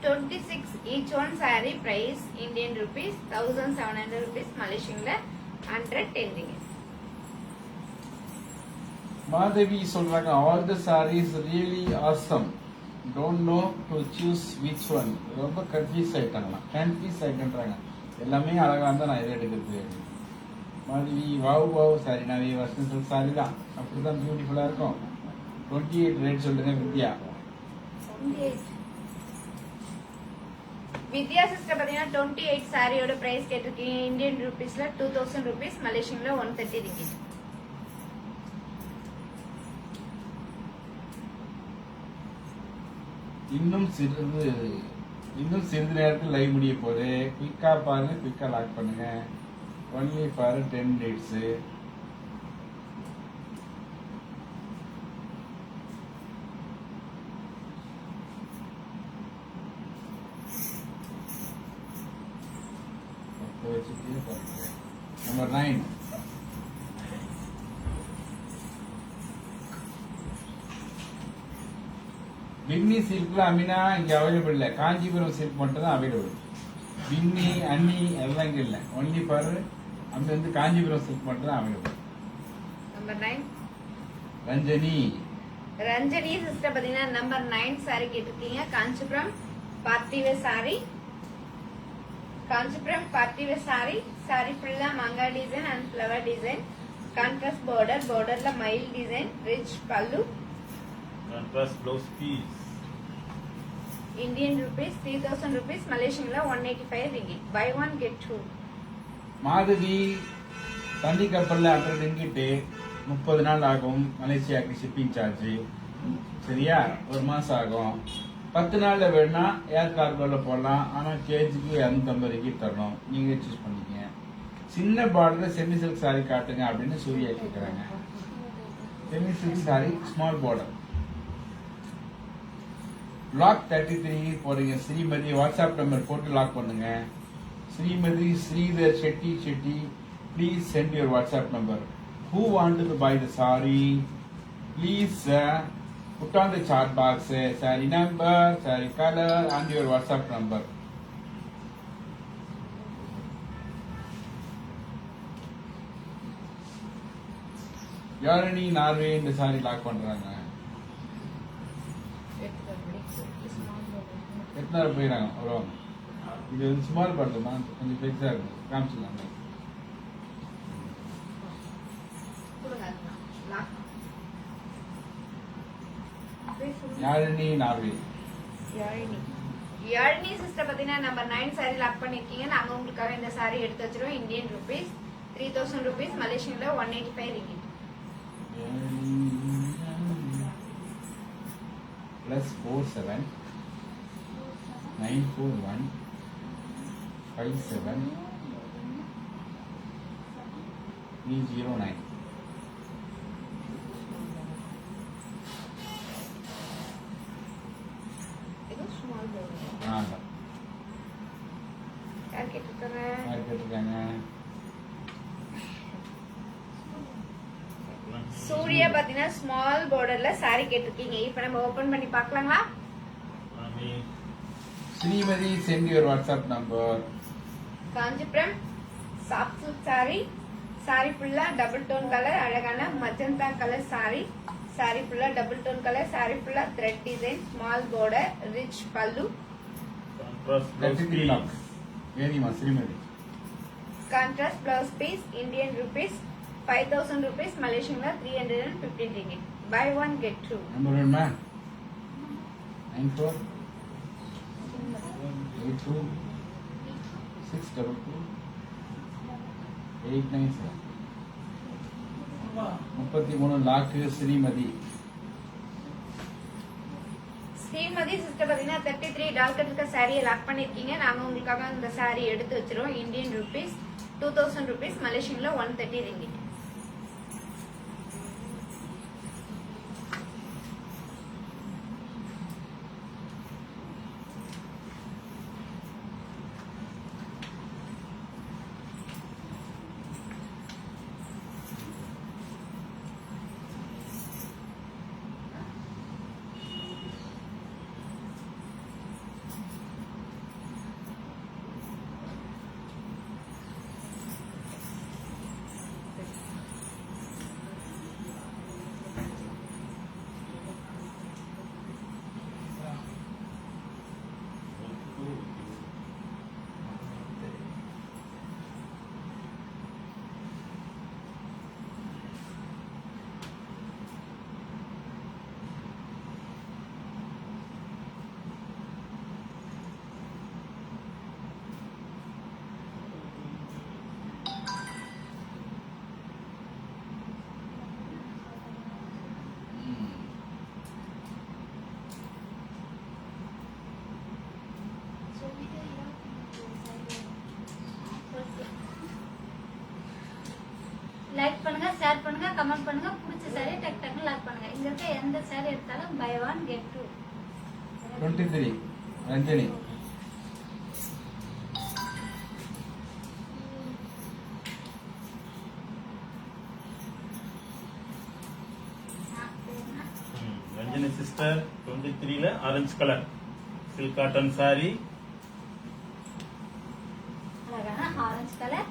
26 each one saree price Indian rupees 1700 rupees, மலேசியன்ல 110 ringgit. Madhavi சொல்றாங்க all the sarees really awesome, don't know to choose which one. ரொம்ப confuse ஆயிட்டாங்க. எல்லாமே அழகா இருந்தா நான் எதை எடுக்கிறது? மாதிரி வாவ் சாரி நிறைய வருஷம் சாரி தான் அப்படிதான் பியூட்டிஃபுல்லா இருக்கும். 28 ரேட் சொல்லுங்க வித்யா. 28. வித்யா சிஸ்டர் பாத்தீங்கன்னா 28 சாரியோட பிரைஸ் கேட்டிருக்கீங்க. இந்தியன் ருபீஸ்ல 2000 ருபீஸ், மலேசியன்ல 130 ரிங்கிட். இன்னும் சிறிது நேரத்தில் லைவ் முடிய போகுது. குயிக்கா பாருங்க, குயிக்கா லாக் பண்ணுங்க. Only for 10 dates. நம்பர் 9 பின்னி சில்க்ல அமினா இங்க அவைலபிள் இல்ல. காஞ்சிபுரம் சில்க் மட்டும் தான் அவைலபிள். பின்னி அன்னி எல்லாம் இங்க இல்ல. ஒன்லி ஃபார் அங்க வந்து காஞ்சிபுரம் சில்க் மட்டும் தான் available. Number 9 Ranjani. Ranjani sister பாத்தீங்கன்னா நம்பர் 9 சாரி கேட்டிருக்கீங்க. Kanchipuram party wear sari. Kanchipuram party wear sari. Sorry ஃபுல்லா மங்கா design and flower design. Contrast border. பார்டர்ல மயில் design. Rich pallu. Contrast blouse piece. Indian rupees 3000 rupees, மலேசியன்ல 185 ringgit. Buy one get two. Madhavi தண்ணி கப்பல்ல 100 ringgit 30 நாள் ஆகும். மலேசியாவுக்கு ஷிப்பிங் சார்ஜ். சரியா? ஒரு மாசம் ஆகும். 10 நாள்ல வேணா ஏர் கார்கோல போடலாம். ஆனா கேஜிக்கு 250 ringgit தரணும். நீங்க சூஸ் பண்ணிக்கங்க. சின்ன பார்டர்ல செமி சில்க் சாரி காட்டுங்க அப்படின்னு சூர்யா கேக்குறாங்க. Semi silk sari small border. Lock 33 போடுங்க. ஸ்ரீமதி வாட்ஸ்அப் நம்பர் போட்டு லாக் பண்ணுங்க. Srimathi Sridhar Shetty please send your WhatsApp number. Who want to buy the sari please put on the chat box sari number, sari colour and your WhatsApp number. யாரணி நார்வே இந்த sari lock பண்றாங்க. எத்தனை போயிடாங்க அவ்வளோ. இது வந்து ஸ்மால் பார்ட்டு தான், கொஞ்சம் பெருசாக இருக்கும். காமிச்சிடலாம். யாழினி நார்வே. யாழினி சிஸ்டர் பாத்தீங்கன்னா நம்பர் 9 சாரி லாக் பண்ணிருக்கீங்க. நாங்க உங்களுக்காக இந்த சாரி எடுத்து வச்சிருவோம். இந்தியன் ருபீஸ் 3000 rupees, மலேசியன்ல 185 ringgit. +47 941 57 309. இது ஸ்மால் border. ஆமாம். யார் கேட்டிருக்காங்க? யார் கேட்டிருக்காங்க? சூர்யா பாத்தீங்கன்னா ஸ்மால் பார்டர்ல சாரி கேட்டிருக்கீங்க. இப்ப நம்ம ஓபன் பண்ணி பார்க்கலாங்களா? Srimathi send your WhatsApp number. Kanchipuram soft silk sari. Sorry ஃபுல்லா டபுள் டோன் கலர், அழகான மஜந்தா கலர் சாரி. சாரி ஃபுல்லா டபுள் டோன் கலர். சாரி ஃபுல்லா thread design, small border, rich pallu. ஏனிமா Srimathi. Contrast blouse piece. Indian rupees 5000 rupees, மலேசியன்ல 315 ringgit. Buy one get two. Number வேணுமா? 94 82 622 897. 33 lock Srimathi. Srimathi sister பாத்தீங்கன்னா 33 டால்கட் இருக்க சாரியை லாக் பண்ணிருக்கீங்க. நாங்க உங்களுக்காக இந்த சாரி எடுத்து வச்சிருவோம். இந்தியன் ருபீஸ் 2000 rupees, மலேசியன்ல 130 ringgit. கமெண்ட் பண்ணுங்க. பிடிச்ச சாரி டக் டக்குன்னு லாக் பண்ணுங்க. இங்க இருக்க எந்த சாரி எடுத்தாலும் buy 1 get 2. 23 Ranjani. Ranjani sister 23 ல orange colour silk cotton saree. அழகான ஆரஞ்சு கலர்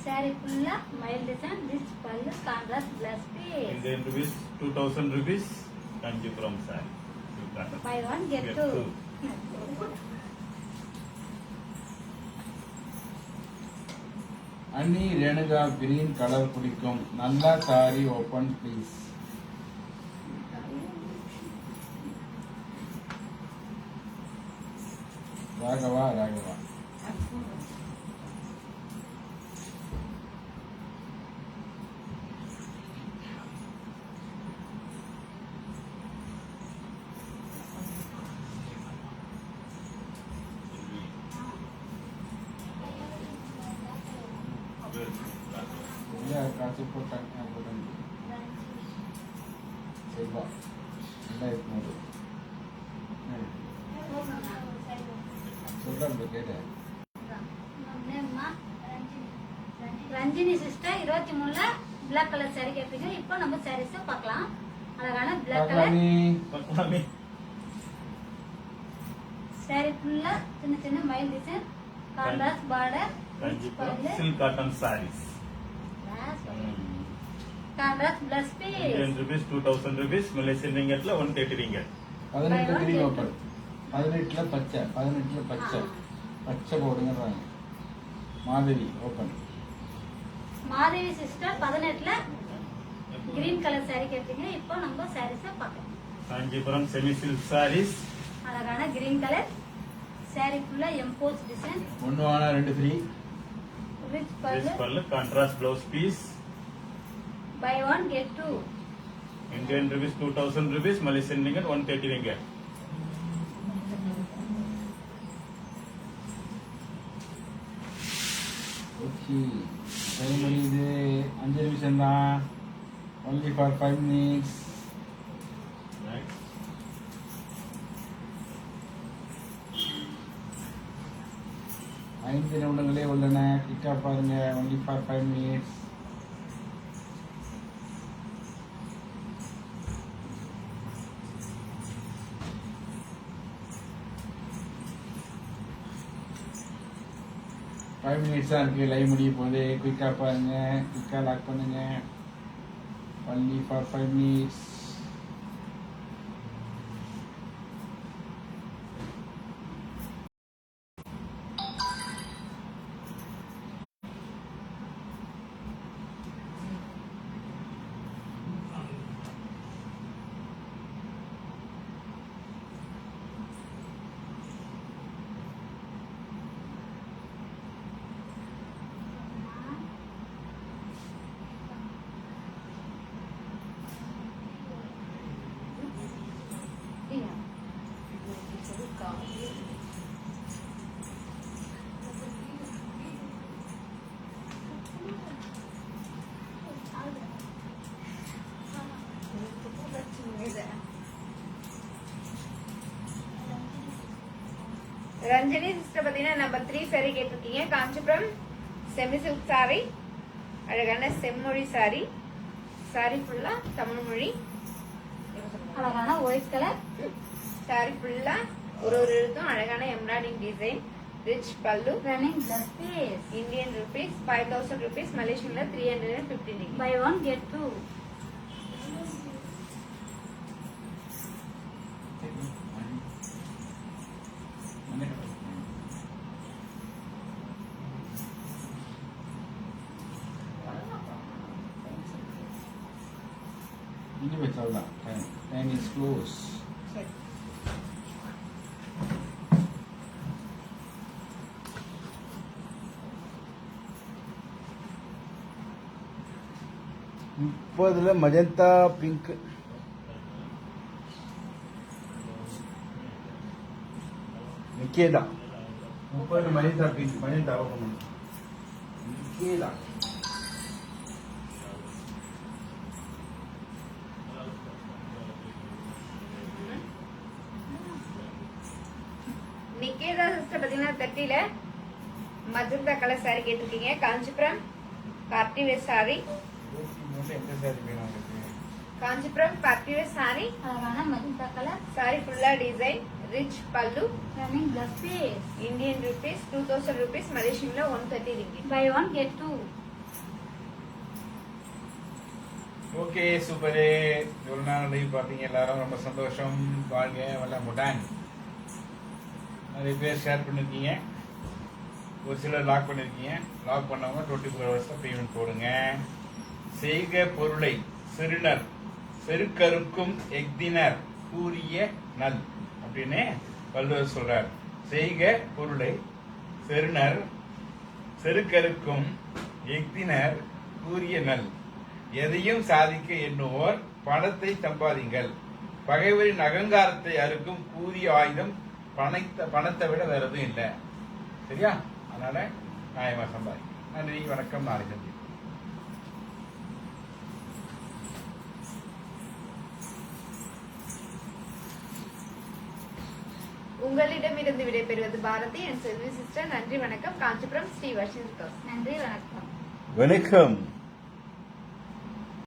சாரி ஃபுல்லா மைல் design rich pallu contrast plus piece. Indian rupees 2000 rupees Kanchipuram saree. Silk cotton. Buy 1 get Get 2. two. அண்ணி ரேணுகா கிரீன் கலர் பிடிக்கும். நல்லா சாரி ஓபன் ப்ளீஸ். ராகவா ராகவா. இல்ல காசு போட்டாங்க போட்டாங்க. செல்வா 2003 சொல்றாங்க கேட்டேன். ரஞ்சினி சிஸ்டர் 23ல பிளாக் கலர் சாரி கேட்பீங்க. இப்போ நம்ம சாரீஸ் பார்க்கலாம். அழகான பிளாக் கலர் பார்க்கலாமே. சாரி ஃபுல்லா சின்ன சின்ன மைல் design contrast border Kanchipuram silk cotton sarees. Contrast plus piece. Indian rupees 2000 rupees Malaysian ringgit ல 130 ringgit. 18 green open. 18ல பச்சை. 18ல பச்சை. பச்சை போடுங்கறாங்க. மாதவி ஓப்பன். மாதவி சிஸ்டர் 18ல கிரீன் கலர் சாரி கேட்பீங்க. இப்போ நம்ம சாரீஸ் பார்க்கலாம். Kanchipuram semi silk sarees. அழகான கிரீன் கலர் சாரி ஃபுல்லா எம்போஸ் டிசைன் ஒன்னு வாங்க 2 free. Rich This pallu pallu contrast blouse piece. Buy 1 get 2. Indian rupees 2000 rupees Malaysian ringgit 130 ringgit. Okay. Time முடியுது. 5 நிமிஷம் தான். only for 5 minutes. Next. ஐந்து நிமிடங்களே உள்ளன. கிட்டா பாருங்க. only for 5 minutes. Five minutes தான் இருக்கு. லைவ் முடிய போகுது. குயிக்கா பாருங்க. குயிக்கா லாக் பண்ணுங்க. only for 5 minutes. Ranjani sister பாத்தீங்கன்னா நம்பர் 3 சாரி கேட்டிருக்கீங்க. காஞ்சிபுரம் செமி சில்க் சாரி, அழகான செம்மொழி சாரி. சாரி ஃபுல்லா தமிழ் மொழி. அழகான ஒயிட் கலர் சாரி ஃபுல்லா ஒரு இதுக்கும் அழகான embroidering design. Rich pallu. Running plus piece. Indian rupees 5000 rupees. Malaysian 315 ringgit. Buy 1 get 2. இங்கே போய் சொல்லலாம். Time is close. முப்பதுல magenta pink. Niketha 30 magenta pink. Magenta open. 接了。கீதா சிஸ்டர் பாத்தீங்கன்னா 30ல மஜந்தா கலர் சாரி கேட்டிருக்கீங்க. Kanchipuram party wear sorry. 23 எந்த சாரி வேணும் உங்களுக்கு? Kanchipuram party wear sorry. அழகான மஜந்தா கலர் சாரி ஃபுல்லா design, rich pallu, running plus piece. Indian rupees 2000 rupees, மலேசியன்ல 130 ringgit. Buy one get two. Okay super. இவ்வளவு நாள் லைவ் பார்த்தீங்க எல்லாரும், ரொம்ப சந்தோஷம். வாழ்க வளமுடன். நிறைய பேர் ஷேர் பண்ணிருக்கீங்க, ஒரு சிலர் லாக் பண்ணிருக்கீங்க. லாக் பண்ணவங்க 24 hours பேமெண்ட் போடுங்க. செய்க பொருளை சிறுனர் செருக்கருக்கும் எக்தினர் கூறிய நல் அப்படின்னு வள்ளுவர் சொல்றார். செய்க பொருளை செருனர் செருக்கருக்கும் எக்தினர் கூறிய நல். எதையும் சாதிக்க எண்ணுவோர் பணத்தை சம்பாதிங்கள். பகைவரின் அகங்காரத்தை அறுக்கும் கூறிய ஆயுதம் பணத்தை விட வேற எதுவும் இல்லை. சரியா? அதனால நியாயமா சம்பாதிங்க. நன்றி, வணக்கம். நாளை சந்தி. உங்களிடமிருந்து விடைபெறுவது பாரதி என் செல்வி சிஸ்டர். நன்றி, வணக்கம். காஞ்சிபுரம் ஸ்ரீ வர்ஷினி. நன்றி, வணக்கம். வணக்கம்.